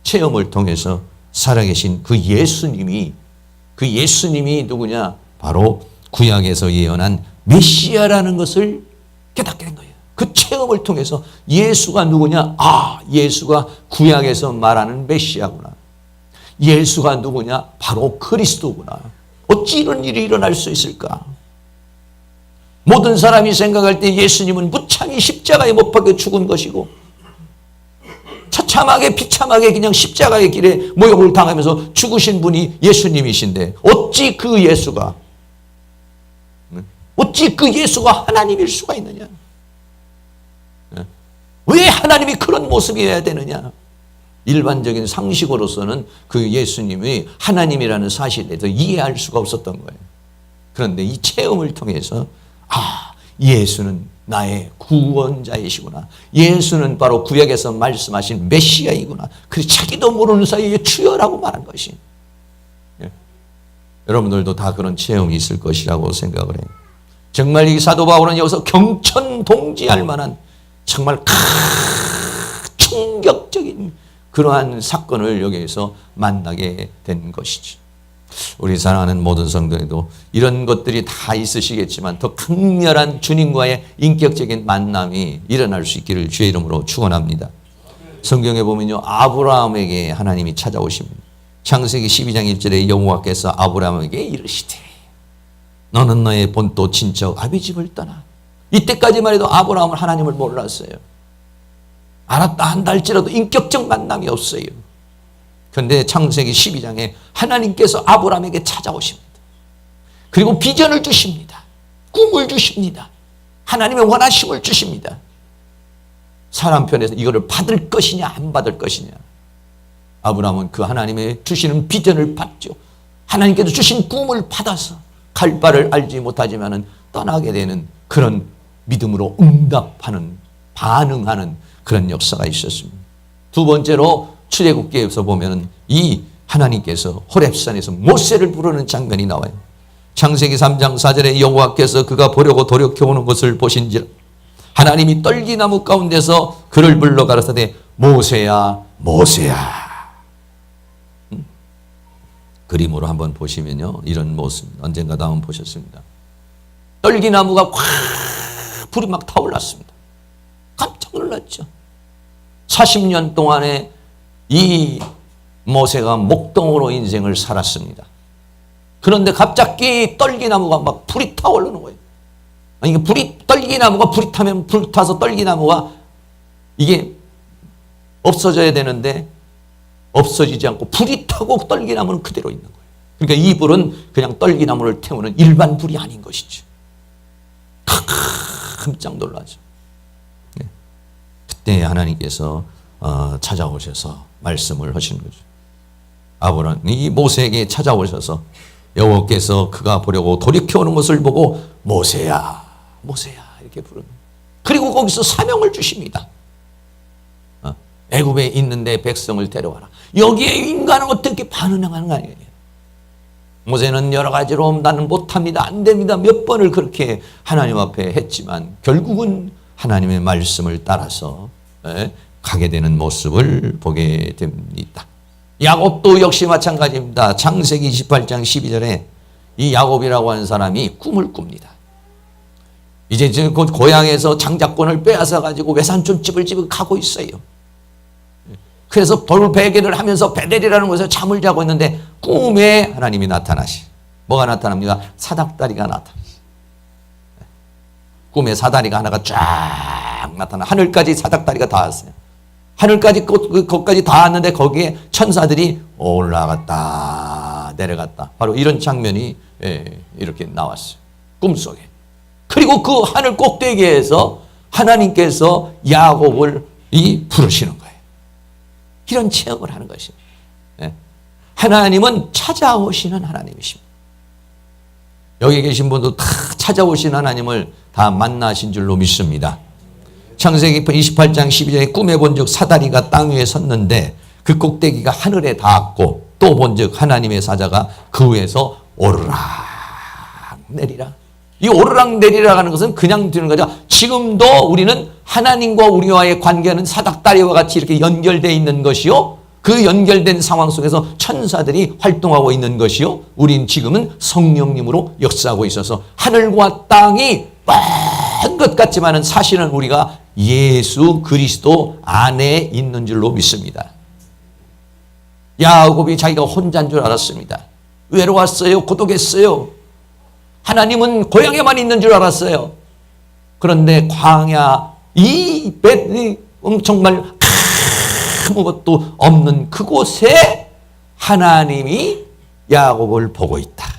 체험을 통해서 살아계신 그 예수님이 누구냐? 바로 구약에서 예언한 메시아라는 것을 깨닫게 된 거예요. 그 체험을 통해서 예수가 누구냐? 아, 예수가 구약에서 말하는 메시아구나. 예수가 누구냐? 바로 그리스도구나. 어찌 이런 일이 일어날 수 있을까? 모든 사람이 생각할 때 예수님은 무참히 십자가에 못 박혀 죽은 것이고 처참하게 비참하게 그냥 십자가의 길에 모욕을 당하면서 죽으신 분이 예수님이신데 어찌 그 예수가 하나님일 수가 있느냐? 왜 하나님이 그런 모습이어야 되느냐? 일반적인 상식으로서는 그 예수님이 하나님이라는 사실에 대해서 이해할 수가 없었던 거예요. 그런데 이 체험을 통해서 아, 예수는 나의 구원자이시구나. 예수는 바로 구약에서 말씀하신 메시아이구나. 그래서 자기도 모르는 사이에 주여라고 말한 것이. 예. 여러분들도 다 그런 체험이 있을 것이라고 생각을 해요. 정말 이 사도 바울은 여기서 경천동지할 만한 정말 충격적인 그러한 사건을 여기에서 만나게 된 것이지. 우리 사랑하는 모든 성도들도 이런 것들이 다 있으시겠지만 더 강렬한 주님과의 인격적인 만남이 일어날 수 있기를 주의 이름으로 축원합니다. 성경에 보면요, 아브라함에게 하나님이 찾아오십니다. 창세기 12장 1절에 여호와께서 아브라함에게 이르시되 너는 너의 본토 친척 아비 집을 떠나. 이때까지만 해도 아브라함은 하나님을 몰랐어요. 알았다 한다 할지라도 인격적 만남이 없어요. 그런데 창세기 12장에 하나님께서 아브라함에게 찾아오십니다. 그리고 비전을 주십니다. 꿈을 주십니다. 하나님의 원하심을 주십니다. 사람 편에서 이거를 받을 것이냐 안 받을 것이냐. 아브라함은 그 하나님의 주시는 비전을 받죠. 하나님께서 주신 꿈을 받아서 갈 바를 알지 못하지만은 떠나게 되는 그런 믿음으로 응답하는 반응하는 그런 역사가 있었습니다. 두 번째로 출애굽기에서 보면은 이 하나님께서 호렙산에서 모세를 부르는 장면이 나와요. 창세기 3장 4절에 여호와께서 그가 보려고 돌이켜오는 것을 보신지라 하나님이 떨기나무 가운데서 그를 불러 가라사대 모세야 모세야. 그림으로 한번 보시면요, 이런 모습 언젠가도 한번 보셨습니다. 떨기나무가 확 불이 막 타올랐습니다. 깜짝 놀랐죠. 40년 동안에 이 모세가 목동으로 인생을 살았습니다. 그런데 갑자기 떨기나무가 막 불이 타오르는 거예요. 아니, 떨기나무가 불이 타면 불타서 떨기나무가 이게 없어져야 되는데 없어지지 않고 불이 타고 떨기나무는 그대로 있는 거예요. 그러니까 이 불은 그냥 떨기나무를 태우는 일반 불이 아닌 것이죠. 깜짝 놀라죠. 네. 그때 하나님께서 찾아오셔서 말씀을 하시는 거죠. 아브라함이 모세에게 찾아오셔서 여호와께서 그가 보려고 돌이켜오는 것을 보고 모세야 모세야 이렇게 부르는 거예요. 그리고 거기서 사명을 주십니다. 애굽에 있는데 백성을 데려와라. 여기에 인간은 어떻게 반응하는 거 아니에요. 모세는 여러 가지로 나는 못합니다. 안 됩니다. 몇 번을 그렇게 하나님 앞에 했지만 결국은 하나님의 말씀을 따라서 가게 되는 모습을 보게 됩니다. 야곱도 역시 마찬가지입니다. 창세기 28장 12절에 이 야곱이라고 하는 사람이 꿈을 꿉니다. 이제 그 고향에서 장자권을 빼앗아 가지고 외산촌집을 지금 가고 있어요. 그래서 돌베개를 하면서 베델이라는 곳에서 잠을 자고 있는데 꿈에 하나님이 나타나시. 뭐가 나타납니까? 사닥다리가 나타나시. 꿈에 사다리가 하나가 쫙 나타나. 하늘까지 사닥다리가 닿았어요. 하늘까지 거기까지 닿았는데 거기에 천사들이 올라갔다 내려갔다. 바로 이런 장면이 이렇게 나왔어요. 꿈속에. 그리고 그 하늘 꼭대기에서 하나님께서 야곱을 부르시는 거예요. 이런 체험을 하는 것입니다. 하나님은 찾아오시는 하나님이십니다. 여기 계신 분도 다 찾아오신 하나님을 다 만나신 줄로 믿습니다. 창세기 28장 12절에 꿈에 본즉 사다리가 땅 위에 섰는데 그 꼭대기가 하늘에 닿았고 또 본즉 하나님의 사자가 그 위에서 오르락 내리락. 이 오르락 내리락 하는 것은 그냥 되는 거죠. 지금도 우리는 하나님과 우리와의 관계는 사닥다리와 같이 이렇게 연결되어 있는 것이요. 그 연결된 상황 속에서 천사들이 활동하고 있는 것이요. 우린 지금은 성령님으로 역사하고 있어서 하늘과 땅이 먼 것 같지만은 사실은 우리가 예수 그리스도 안에 있는 줄로 믿습니다. 야곱이 자기가 혼자인 줄 알았습니다. 외로웠어요. 고독했어요. 하나님은 고향에만 있는 줄 알았어요. 그런데 광야 정말 아무것도 없는 그곳에 하나님이 야곱을 보고 있다.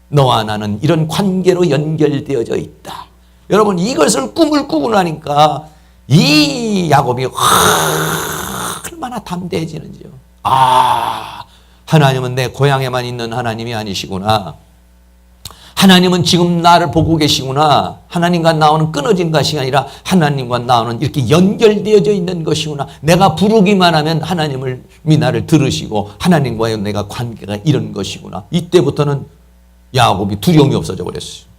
너와 나는 이런 관계로 연결되어져 있다. 여러분, 이것을 꿈을 꾸고 나니까 이 야곱이 얼마나 담대해지는지요. 하나님은 내 고향에만 있는 하나님이 아니시구나. 하나님은 지금 나를 보고 계시구나. 하나님과 나오는 끊어진 것이 아니라 하나님과 나오는 이렇게 연결되어져 있는 것이구나. 내가 부르기만 하면 하나님이 나를 들으시고 하나님과의 내가 관계가 이런 것이구나. 이때부터는 야곱이 두려움이 없어져 버렸어요.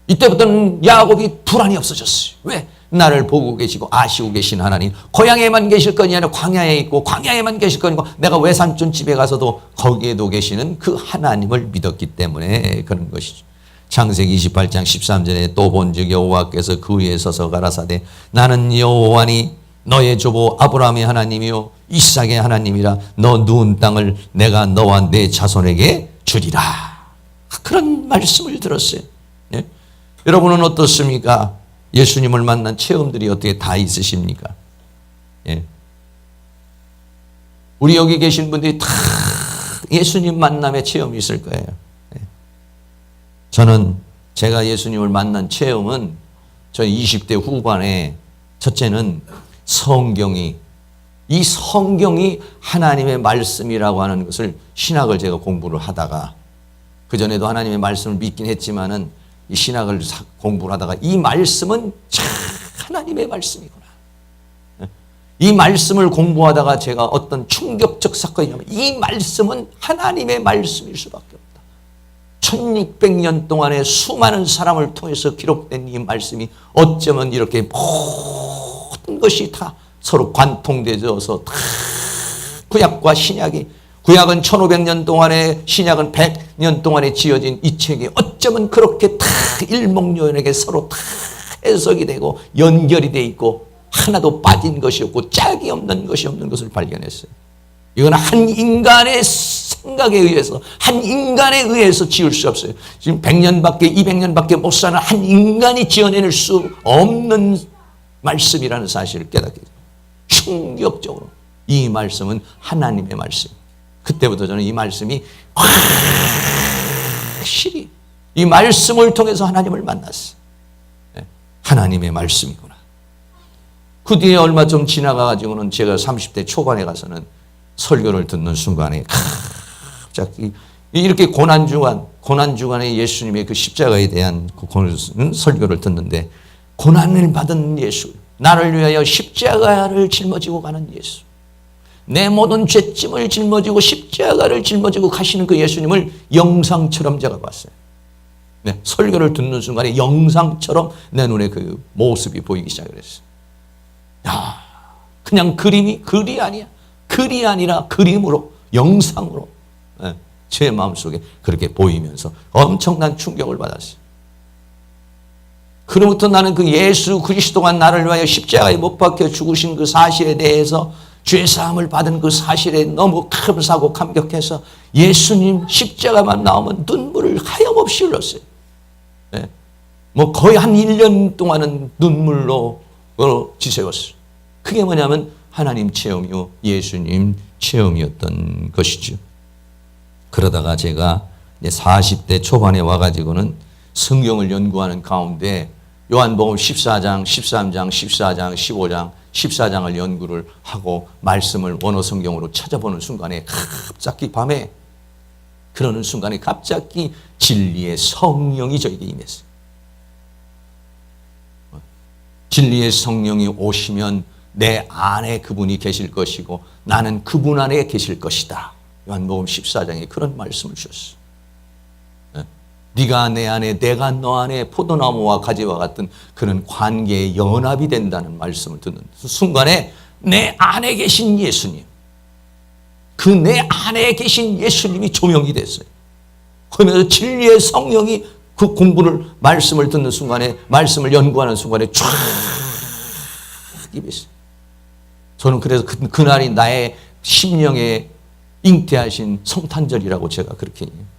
이때부터는 야곱이 불안이 없어졌어요. 왜? 나를 보고 계시고 아시고 계신 하나님. 고향에만 계실 건이 아니라 광야에 있고 광야에만 계실 건이고 내가 외산촌 집에 가서도 거기에도 계시는 그 하나님을 믿었기 때문에 그런 것이죠. 창세기 28장 13절에 또 본즉 여호와께서 그 위에 서서 가라사대 나는 여호와니 너의 조부 아브라함의 하나님이요 이삭의 하나님이라. 너 누운 땅을 내가 너와 내 자손에게 주리라. 그런 말씀을 들었어요. 네? 여러분은 어떻습니까? 예수님을 만난 체험들이 어떻게 다 있으십니까? 예. 우리 여기 계신 분들이 다 예수님 만남의 체험이 있을 거예요. 예. 저는 제가 예수님을 만난 체험은 저 20대 후반에 첫째는 이 성경이 하나님의 말씀이라고 하는 것을 신학을 제가 공부를 하다가 그전에도 하나님의 말씀을 믿긴 했지만은 이 신학을 공부를 하다가 이 말씀은 참 하나님의 말씀이구나. 이 말씀을 공부하다가 제가 어떤 충격적 사건이냐면 이 말씀은 하나님의 말씀일 수밖에 없다. 1600년 동안의 수많은 사람을 통해서 기록된 이 말씀이 어쩌면 이렇게 모든 것이 다 서로 관통되어서 다 구약과 신약이, 구약은 1500년 동안에, 신약은 100년 동안에 지어진 이 책이 어쩌면 그렇게 다 일목요연하게 서로 다 해석이 되고 연결이 돼 있고 하나도 빠진 것이 없고 짝이 없는 것이 없는 것을 발견했어요. 이건 한 인간의 생각에 의해서, 한 인간에 의해서 지을 수 없어요. 지금 100년밖에 200년밖에 못 사는 한 인간이 지어낼 수 없는 말씀이라는 사실을 깨닫게 돼요. 충격적으로 이 말씀은 하나님의 말씀. 그때부터 저는 이 말씀이 확실히 이 말씀을 통해서 하나님을 만났어요. 하나님의 말씀이구나. 그 뒤에 얼마 좀 지나가가지고는 제가 30대 초반에 가서는 설교를 듣는 순간에 갑자기 이렇게 고난주간에 예수님의 그 십자가에 대한 그 설교를 듣는데, 고난을 받은 예수, 나를 위하여 십자가를 짊어지고 가는 예수, 내 모든 죄짐을 짊어지고 십자가를 짊어지고 가시는 그 예수님을 영상처럼 제가 봤어요. 네, 설교를 듣는 순간에 영상처럼 내 눈에 그 모습이 보이기 시작을 했어요. 야, 그냥 글이 아니야. 글이 아니라 그림으로, 영상으로 제 마음속에 그렇게 보이면서 엄청난 충격을 받았어요. 그로부터 나는 그 예수 그리스도가 나를 위하여 십자가에 못 박혀 죽으신 그 사실에 대해서, 죄사함을 받은 그 사실에 너무 감사하고 감격해서 예수님 십자가만 나오면 눈물을 하염없이 흘렸어요. 네. 뭐 거의 한 1년 동안은 눈물로 지새웠어요. 그게 뭐냐면 하나님 체험이요, 예수님 체험이었던 것이죠. 그러다가 제가 40대 초반에 와가지고는 성경을 연구하는 가운데 요한복음 14장, 13장, 14장, 15장, 14장을 연구를 하고 말씀을 원어 성경으로 찾아보는 순간에 갑자기 밤에, 그러는 순간에 갑자기 진리의 성령이 저에게 임했어요. 진리의 성령이 오시면 내 안에 그분이 계실 것이고 나는 그분 안에 계실 것이다. 요한복음 14장에 그런 말씀을 주셨어요. 네가 내 안에 내가 너 안에 포도나무와 가지와 같은 그런 관계의 연합이 된다는 말씀을 듣는 순간에 내 안에 계신 예수님, 그 내 안에 계신 예수님이 조명이 됐어요. 그러면서 진리의 성령이 그 공부를, 말씀을 듣는 순간에, 말씀을 연구하는 순간에 쫙 입었어요. 저는 그래서 그날이 나의 심령에 잉태하신 성탄절이라고 제가 그렇게 얘기해요.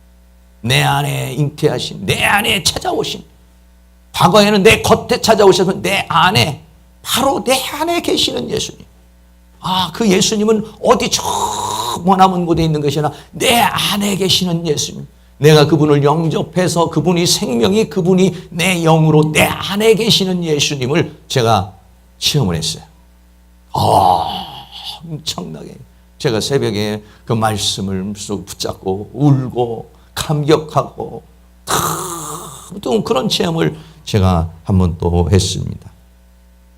내 안에 잉태하신, 내 안에 찾아오신, 과거에는 내 겉에 찾아오셔서 내 안에, 바로 내 안에 계시는 예수님. 아, 그 예수님은 어디 저 머나먼 곳에 있는 것이 아니라 내 안에 계시는 예수님. 내가 그분을 영접해서 그분이 생명이, 그분이 내 영으로 내 안에 계시는 예수님을 제가 체험을 했어요. 엄청나게 제가 새벽에 그 말씀을 붙잡고 울고 감격하고 또 그런 체험을 제가 한번 또 했습니다.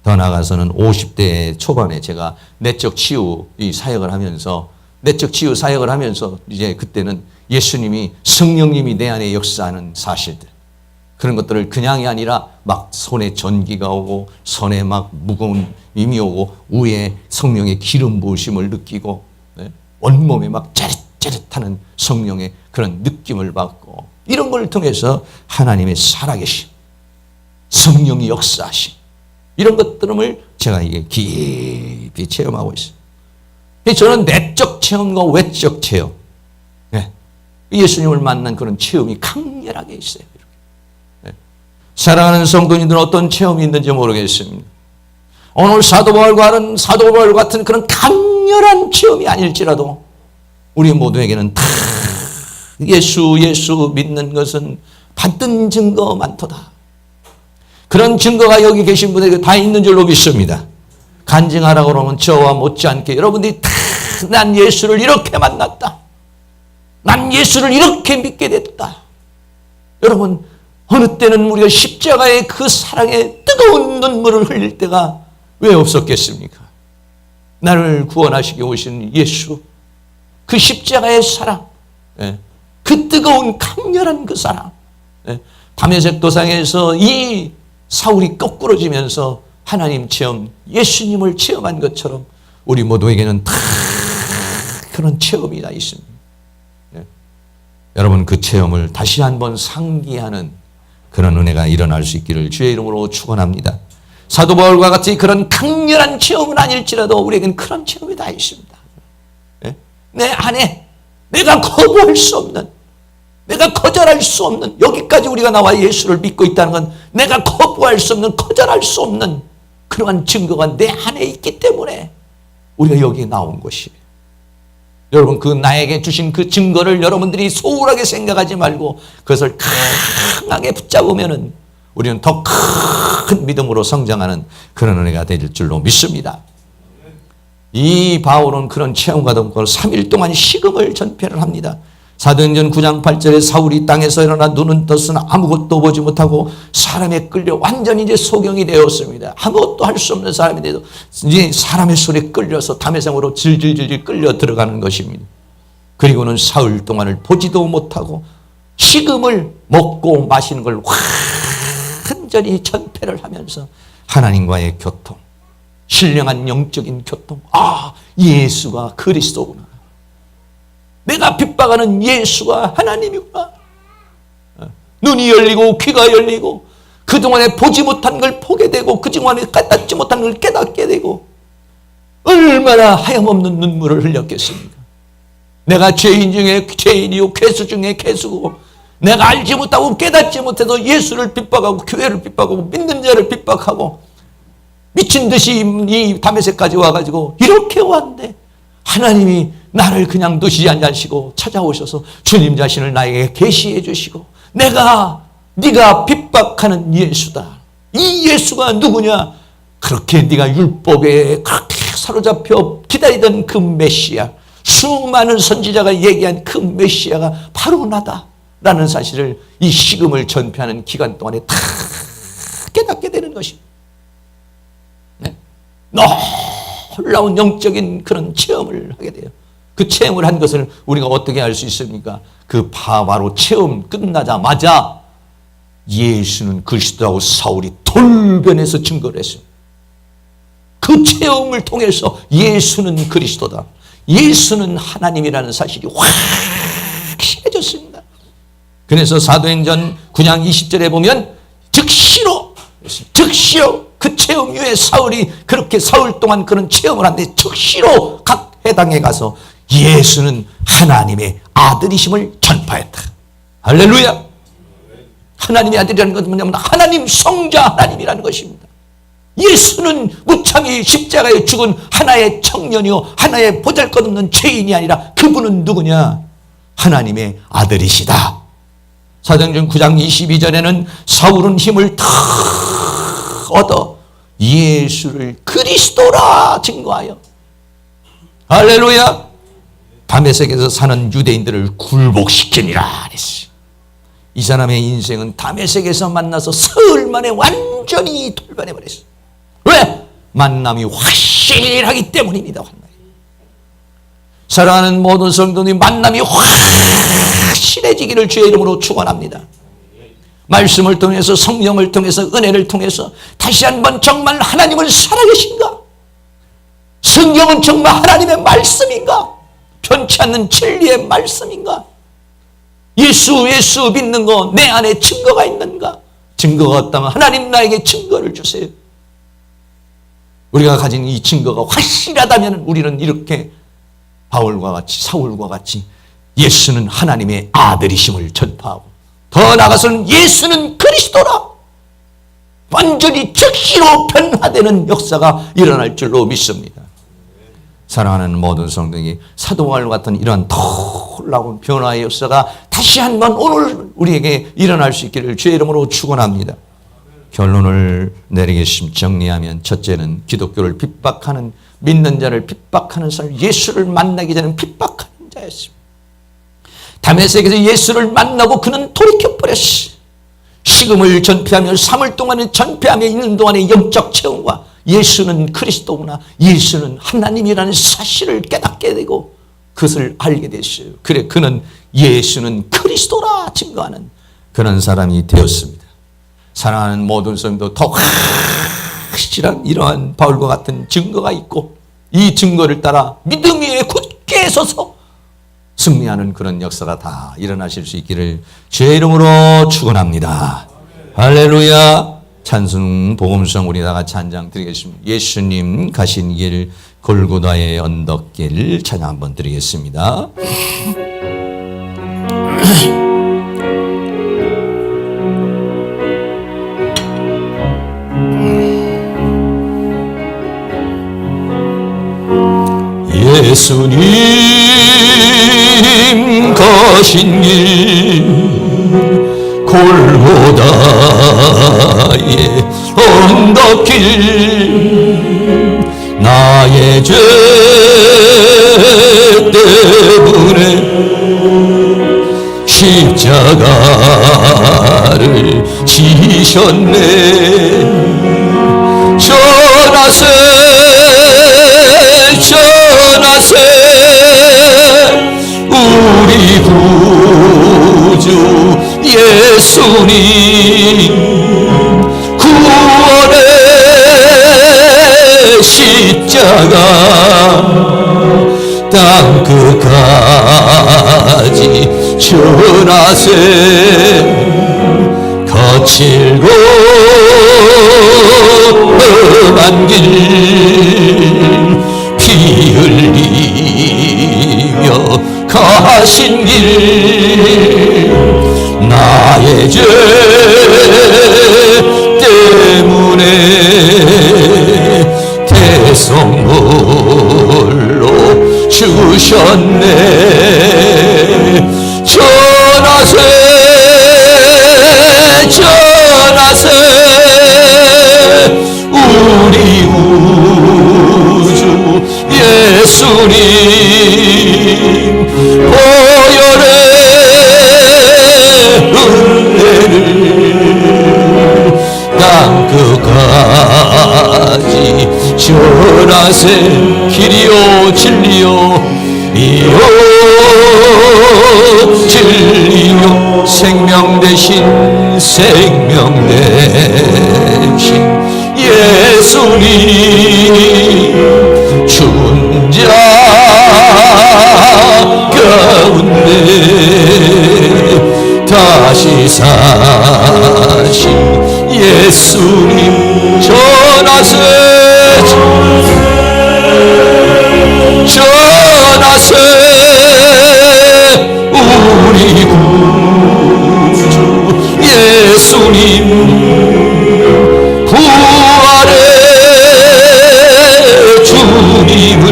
더 나아가서는 50대 초반에 제가 내적 치유 사역을 하면서 이제 그때는 예수님이, 성령님이 내 안에 역사하는 사실들, 그런 것들을 그냥이 아니라 막 손에 전기가 오고 손에 막 무거운 힘이 오고 위에 성령의 기름 부으심을 느끼고 온몸에 막 짜릿짜릿하는 성령의 그런 느낌을 받고, 이런 걸 통해서 하나님의 살아계심, 성령이 역사하심, 이런 것들을 제가 이게 깊이 체험하고 있어요. 저는 내적 체험과 외적 체험, 예수님을 만난 그런 체험이 강렬하게 있어요. 사랑하는 성도님들은 어떤 체험이 있는지 모르겠습니다. 오늘 사도 바울 같은 그런 강렬한 체험이 아닐지라도 우리 모두에게는 다 예수 믿는 것은 받은 증거 많도다. 그런 증거가 여기 계신 분에게 다 있는 줄로 믿습니다. 간증하라고 그러면 저와 못지않게 여러분들이 다 난 예수를 이렇게 만났다, 난 예수를 이렇게 믿게 됐다. 여러분, 어느 때는 우리가 십자가의 그 사랑에 뜨거운 눈물을 흘릴 때가 왜 없었겠습니까? 나를 구원하시기 오신 예수, 그 십자가의 사랑, 그 뜨거운 강렬한 그 사랑, 다메섹 도상에서 이 사울이 거꾸러지면서 하나님 체험, 예수님을 체험한 것처럼 우리 모두에게는 다 그런 체험이 다 있습니다. 여러분, 그 체험을 다시 한번 상기하는 그런 은혜가 일어날 수 있기를 주의 이름으로 축원합니다. 사도 바울과 같이 그런 강렬한 체험은 아닐지라도 우리에겐 그런 체험이 다 있습니다. 내 안에 내가 거부할 수 없는, 내가 거절할 수 없는, 여기까지 우리가 나와 예수를 믿고 있다는 건 내가 거부할 수 없는, 거절할 수 없는 그러한 증거가 내 안에 있기 때문에 우리가 여기에 나온 것이에요. 여러분, 그 나에게 주신 그 증거를 여러분들이 소홀하게 생각하지 말고 그것을 강하게 붙잡으면은 우리는 더 큰 믿음으로 성장하는 그런 은혜가 될 줄로 믿습니다. 이 바울은 그런 체험과 동거 3일 동안 식음을 전폐를 합니다. 사도행전 9장 8절에 사울이 땅에서 일어나 눈은 떴으나 아무것도 보지 못하고 사람에 끌려 완전히 이제 소경이 되었습니다. 아무것도 할 수 없는 사람이 되도 이제 사람의 손에 끌려서 다메섹으로 질질질질 끌려 들어가는 것입니다. 그리고는 사흘 동안을 보지도 못하고 식음을 먹고 마시는 걸 완전히 전폐를 하면서 하나님과의 교통, 신령한 영적인 교통, 예수가 그리스도구나, 내가 핍박하는 예수가 하나님이구나, 눈이 열리고 귀가 열리고 그동안에 보지 못한 걸 보게 되고 그동안에 깨닫지 못한 걸 깨닫게 되고 얼마나 하염없는 눈물을 흘렸겠습니까? 내가 죄인 중에 죄인이요 괴수 중에 괴수고 내가 알지 못하고 깨닫지 못해서 예수를 핍박하고 교회를 핍박하고 믿는 자를 핍박하고 미친 듯이 이 다메섹까지 와가지고 이렇게 왔는데 하나님이 나를 그냥 두시지 않으시고 찾아오셔서 주님 자신을 나에게 계시해 주시고 네가 핍박하는 예수다. 이 예수가 누구냐? 그렇게 네가 율법에 그렇게 사로잡혀 기다리던 그 메시아, 수많은 선지자가 얘기한 그 메시아가 바로 나다 라는 사실을 이 식음을 전폐하는 기간 동안에 다 깨닫게 되는 것입니다. 놀라운 영적인 그런 체험을 하게 돼요. 그 체험을 한 것을 우리가 어떻게 알 수 있습니까? 그 바로 체험 끝나자마자 예수는 그리스도라고 사울이 돌변해서 증거를 했어요. 그 체험을 통해서 예수는 그리스도다, 예수는 하나님이라는 사실이 확실해졌습니다. 그래서 사도행전 9장 20절에 보면 즉시로 그 체험 후에 사울이 그렇게 사흘 동안 그런 체험을 하는데 즉시로 각 회당에 가서 예수는 하나님의 아들이심을 전파했다. 할렐루야. 하나님의 아들이라는 것은 뭐냐면 하나님 성자 하나님이라는 것입니다. 예수는 무참히 십자가에 죽은 하나의 청년이요 하나의 보잘것없는 죄인이 아니라 그분은 누구냐? 하나님의 아들이시다. 사도행전 9장 22절에는 사울은 힘을 다 얻어 예수를 그리스도라 증거하여 할렐루야 다메섹에서 사는 유대인들을 굴복시키니라 그랬어요. 이 사람의 인생은 다메섹에서 만나서 사흘 만에 완전히 돌변해버렸어요. 왜? 만남이 확실하기 때문입니다. 사랑하는 모든 성도님, 만남이 확실해지기를 주의 이름으로 축원합니다. 말씀을 통해서, 성령을 통해서, 은혜를 통해서 다시 한번 정말 하나님은 살아계신가? 성경은 정말 하나님의 말씀인가? 변치 않는 진리의 말씀인가? 예수 믿는 거 내 안에 증거가 있는가? 증거가 없다면 하나님 나에게 증거를 주세요. 우리가 가진 이 증거가 확실하다면 우리는 이렇게 바울과 같이 사울과 같이 예수는 하나님의 아들이심을 전파하고 더 나아가서는 예수는 그리스도라 완전히 즉시로 변화되는 역사가 일어날 줄로 믿습니다. 사랑하는 모든 성도에게 사도 바울과 같은 이러한 놀라운 변화의 역사가 다시 한번 오늘 우리에게 일어날 수 있기를 주의 이름으로 축원합니다. 결론을 내리겠습니다. 정리하면 첫째는 기독교를 핍박하는 믿는 자를 핍박하는 사람, 예수를 만나기 전에 핍박하는 자였습니다. 다메섹에서 예수를 만나고 그는 돌이켜버렸어요. 식음을 전폐하며 3일 동안은 전폐하며 있는 동안의 영적 체험과 예수는 그리스도구나, 예수는 하나님이라는 사실을 깨닫게 되고 그것을 알게 됐어요. 그래, 그는 예수는 그리스도라 증거하는 그런 사람이 되었습니다. 사랑하는 모든 성도, 더 확실한 이러한 바울과 같은 증거가 있고 이 증거를 따라 믿음 위에 굳게 서서 승리하는 그런 역사가 다 일어나실 수 있기를 주의 이름으로 축원합니다. 할렐루야. 찬송 복음성 우리 다 같이 한 장 드리겠습니다. 예수님 가신 길 골고다의 언덕길 찬양 한번 드리겠습니다. 예수님 가신 길 골고다의 언덕길 나의 죄 때문에 십자가를 지셨네. 전하세 전하세 우리 구주 예수님 구원의 십자가 땅끝까지 전하세. 거칠고 험한 길 피 흘리며 가신 길 나의 죄 때문에 대성물로 주셨네. 전하세 전하세 우리 구주 예수님 보혈의 은혜를 땅끝까지 전하세. 길이요 진리요 이요 진리요 생명 대신 생명 대신 예수님 죽은 자 가운데 다시 사신 예수님 전하세 전하세 우리 구주 예수님 부활의 주님을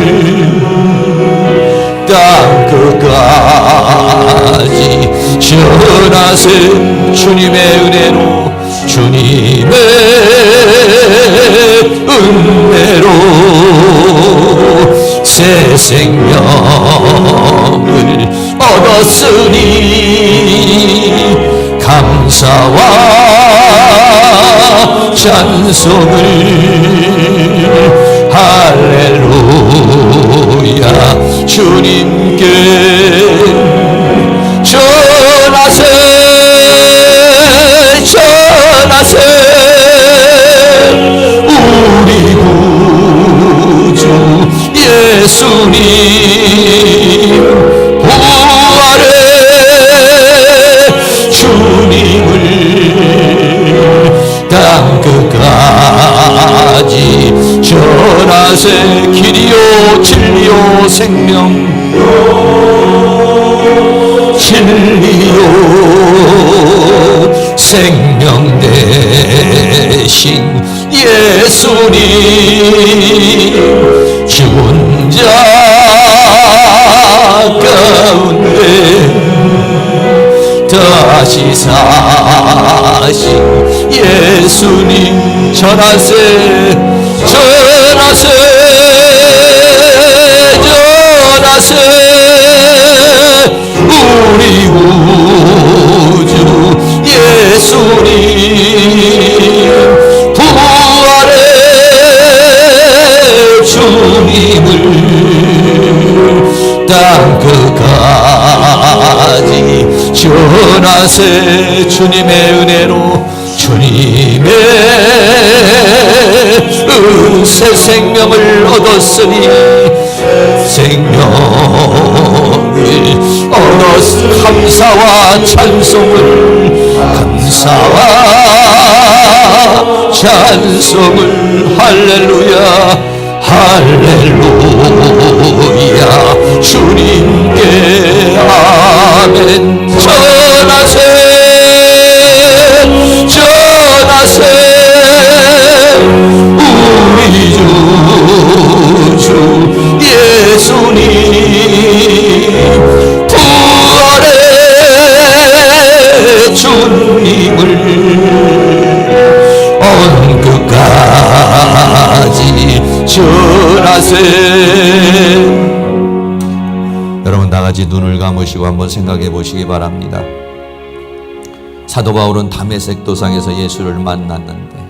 땅끝까지 전하세. 주님의 은혜로 주님의 은혜로 새 생명을 얻었으니 감사와 찬송을 할렐루야 주님께 전하세 전하세 우리 구주 예수님 부활의 주님을 땅끝까지 전하세. 길이요 진리요 생명 진리요 생명 대신 예수님 죽은 자 가운데 다시 사신 예수님 전하세 전하세 전하세 우리 구주 예수님 부활의 주님을 땅끝까지 전하세. 주님의 은혜로 주님의 새 생명을 얻었으니 생명을 얻었으니 감사와 찬송을 할렐루야 할렐루야 주님께 아멘. 전하세 우리 주 예수님 부활의 주님을 온 끝까지 전하세. 여러분 다같이 눈을 감으시고 한번 생각해 보시기 바랍니다. 사도 바울은 다메섹 도상에서 예수를 만났는데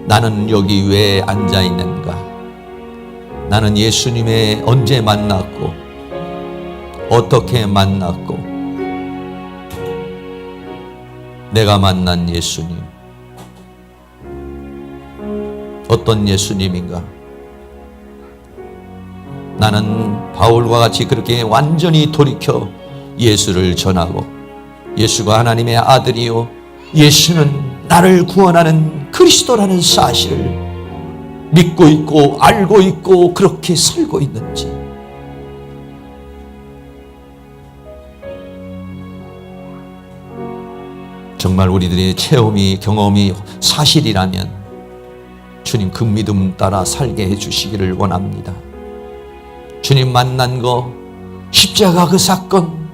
나는 여기 왜 앉아 있는가? 나는 예수님의 언제 만났고 어떻게 만났고 내가 만난 예수님 어떤 예수님인가? 나는 바울과 같이 그렇게 완전히 돌이켜 예수를 전하고 예수가 하나님의 아들이요 예수는 나를 구원하는 그리스도라는 사실을 믿고 있고 알고 있고 그렇게 살고 있는지, 정말 우리들의 체험이 경험이 사실이라면 주님 그 믿음 따라 살게 해주시기를 원합니다. 주님 만난 거, 십자가 그 사건,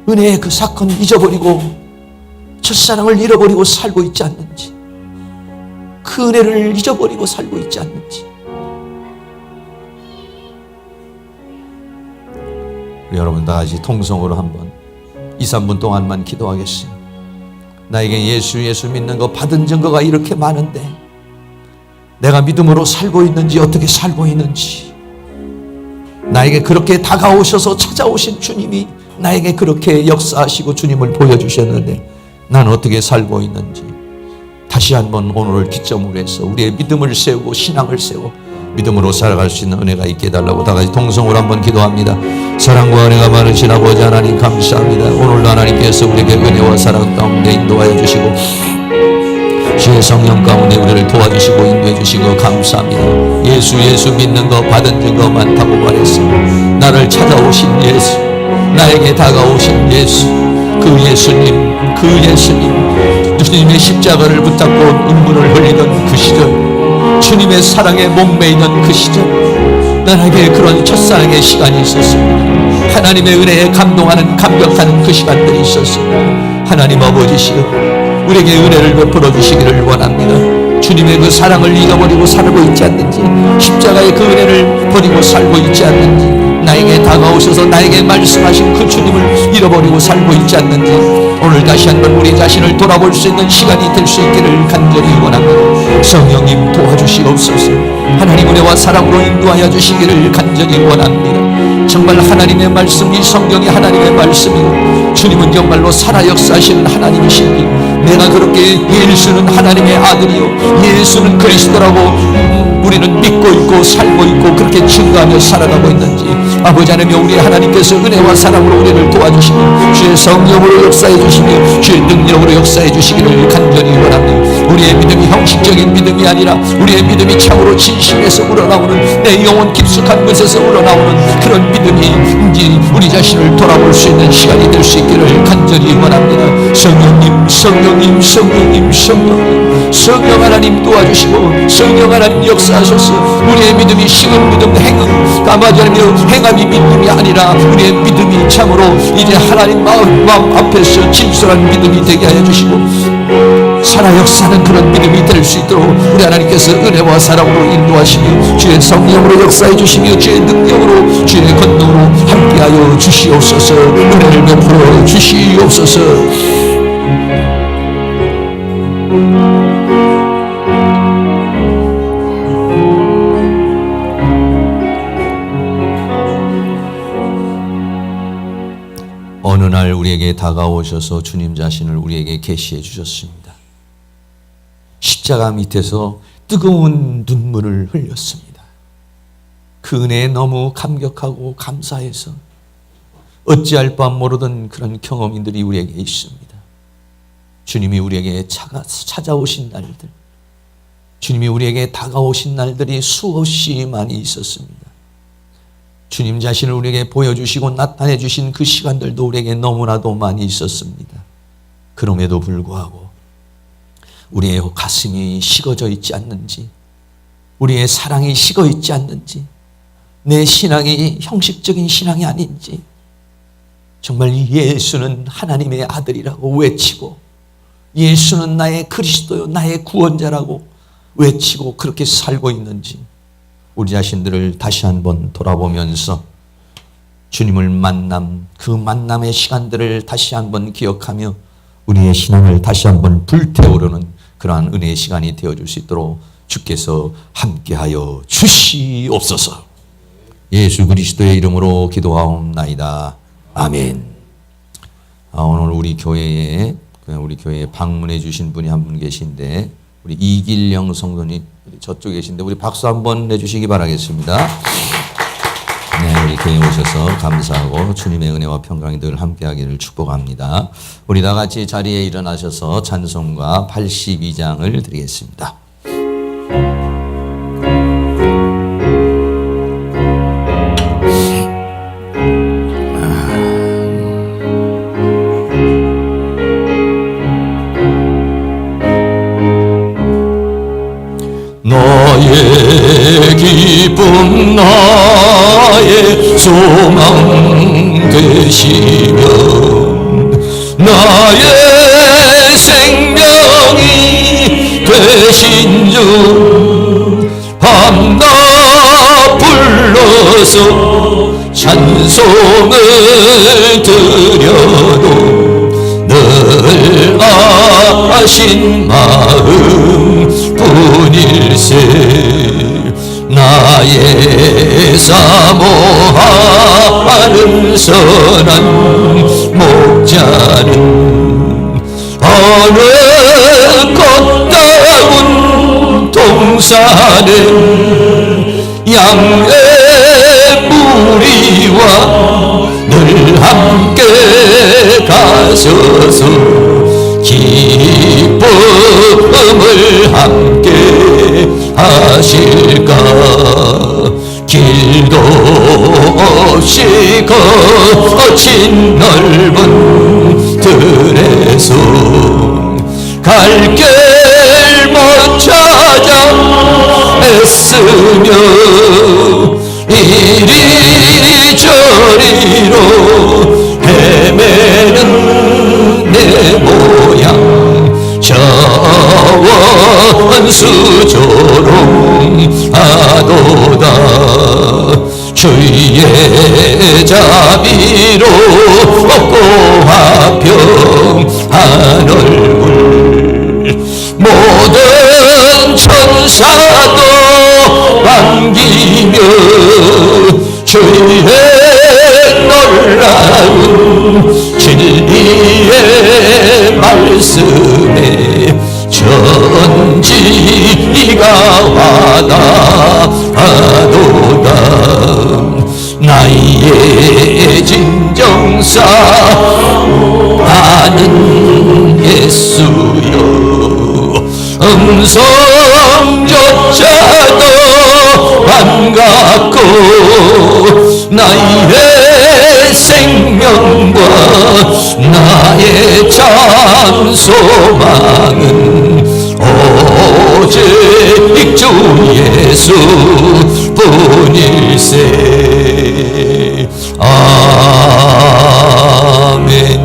은혜의 그 사건 잊어버리고 첫사랑을 잃어버리고 살고 있지 않는지, 그 은혜를 잊어버리고 살고 있지 않는지. 우리 여러분 다 같이 통성으로 한번 2, 3분 동안만 기도하겠습니다. 나에게 예수 믿는 거 받은 증거가 이렇게 많은데 내가 믿음으로 살고 있는지 어떻게 살고 있는지, 나에게 그렇게 다가오셔서 찾아오신 주님이 나에게 그렇게 역사하시고 주님을 보여주셨는데 나는 어떻게 살고 있는지 다시 한번 오늘을 기점으로 해서 우리의 믿음을 세우고 신앙을 세우고 믿음으로 살아갈 수 있는 은혜가 있게 해달라고 다 같이 통성으로 한번 기도합니다. 사랑과 은혜가 많으신 아버지 하나님 감사합니다. 오늘도 하나님께서 우리에게 은혜와 사랑 가운데 인도하여 주시고 주의 성령 가운데 우리를 도와주시고 인도해 주시고 감사합니다. 예수 믿는 거 받은 증거 많다고 말했어. 나를 찾아오신 예수, 나에게 다가오신 예수, 그 예수님 주님의 십자가를 붙잡고 눈물을 흘리던 그 시절, 주님의 사랑에 목매이던 그 시절, 나에게 그런 첫사랑의 시간이 있었습니다. 하나님의 은혜에 감동하는 감격하는 그 시간들이 있었습니다. 하나님 아버지시여 우리에게 은혜를 베풀어 주시기를 원합니다. 주님의 그 사랑을 잊어버리고 살고 있지 않는지, 십자가의 그 은혜를 버리고 살고 있지 않는지, 나에게 다가오셔서 나에게 말씀하신 그 주님을 잃어버리고 살고 있지 않는지, 오늘 다시 한번 우리 자신을 돌아볼 수 있는 시간이 될 수 있기를 간절히 원합니다. 성령님 도와주시옵소서. 하나님 은혜와 사랑으로 인도하여 주시기를 간절히 원합니다. 정말 하나님의 말씀이 성경이 하나님의 말씀이고 주님은 정말로 살아 역사하시는 하나님이시니 내가 그렇게 예수는 하나님의 아들이요 예수는 그리스도라고 우리는 믿고 있고 살고 있고 그렇게 증거하며 살아가고 있는지 아버지 하나님 우리 하나님께서 은혜와 사랑으로 우리를 도와주시며 주의 성령으로 역사해 주시며 주의 능력으로 역사해 주시기를 간절히 원합니다. 우리의 믿음이 형식적인 믿음이 아니라 우리의 믿음이 참으로 진심에서 우러나오는 내 영혼 깊숙한 곳에서 우러나오는 그런 믿음이 우리 자신을 돌아볼 수 있는 시간이 될 수 있기를 간절히 원합니다. 성령님 성령 하나님 도와주시고 성령 하나님 역사하셔서 우리의 믿음이 식은 믿음 행음 아버지하며 행함이 믿음이 아니라 우리의 믿음이 참으로 이제 하나님 마음 앞에서 진솔한 믿음이 되게 하여 주시고 살아 역사하는 그런 믿음이 될 수 있도록 우리 하나님께서 은혜와 사랑으로 인도하시며 주의 성령으로 역사해 주시며 주의 능력으로 주의 권능으로 함께하여 주시옵소서. 은혜를 베풀어 주시옵소서. 어느 날 우리에게 다가오셔서 주님 자신을 우리에게 계시해 주셨습니다. 십자가 밑에서 뜨거운 눈물을 흘렸습니다. 그 은혜에 너무 감격하고 감사해서 어찌할 바 모르던 그런 경험인들이 우리에게 있습니다. 주님이 우리에게 찾아오신 날들, 주님이 우리에게 다가오신 날들이 수없이 많이 있었습니다. 주님 자신을 우리에게 보여주시고 나타내 주신 그 시간들도 우리에게 너무나도 많이 있었습니다. 그럼에도 불구하고 우리의 가슴이 식어져 있지 않는지, 우리의 사랑이 식어 있지 않는지, 내 신앙이 형식적인 신앙이 아닌지, 정말 예수는 하나님의 아들이라고 외치고 예수는 나의 그리스도요 나의 구원자라고 외치고 그렇게 살고 있는지 우리 자신들을 다시 한번 돌아보면서 주님을 그 만남의 시간들을 다시 한번 기억하며 우리의 신앙을 다시 한번 불태우려는 그러한 은혜의 시간이 되어줄 수 있도록 주께서 함께하여 주시옵소서. 예수 그리스도의 이름으로 기도하옵나이다. 아멘. 오늘 우리 교회에 방문해 주신 분이 한 분 계신데, 우리 이길영 성도님 저쪽에 계신데 우리 박수 한번 내주시기 바라겠습니다. 네, 우리 교회에 오셔서 감사하고 주님의 은혜와 평강이 늘 함께하기를 축복합니다. 우리 다 같이 자리에 일어나셔서 찬송가 82장을 드리겠습니다. 나의 기쁨 나의 소망 되시면 나의 생명이 되신 주 밤낮 불러서 찬송을 드려도 늘 아신 마음 뿐일세. 나의 사모하는 선한 목자는 어느 꽃다운 동산에 양의 무리와 늘 함께 가셔서 기쁨을 함께 하실까. 길도 없이 거친 넓은 들에서 갈 길 못 찾아 애쓰며 이리저리로 헤매는 내 모양 저원수조롱하도다. 주의 자비로 없고 화평한 얼굴 모든 천사도 반기며 주의 놀라운 진리의 말씀에 천지가 와닿아도다. 나의 진정사 나는 예수여 음성조차도 반갑고 나의 생명과 나의 참 소망은 오직 주 예수 뿐일세. 아멘.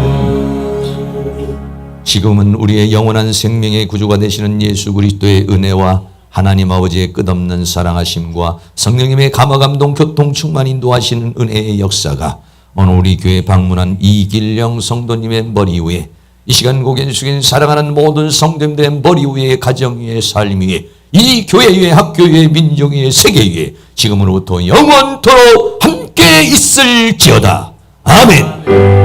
지금은 우리의 영원한 생명의 구주가 되시는 예수 그리스도의 은혜와 하나님 아버지의 끝없는 사랑하심과 성령님의 감화감동 교통 충만 인도하시는 은혜의 역사가 오늘 우리 교회 방문한 이길영 성도님의 머리 위에, 이 시간 고개 숙인 사랑하는 모든 성도님들의 머리 위에, 가정 위에, 삶 위에, 이 교회 위에, 학교 위에, 민족 위에, 세계 위에 지금으로부터 영원토록 함께 있을지어다. 아멘.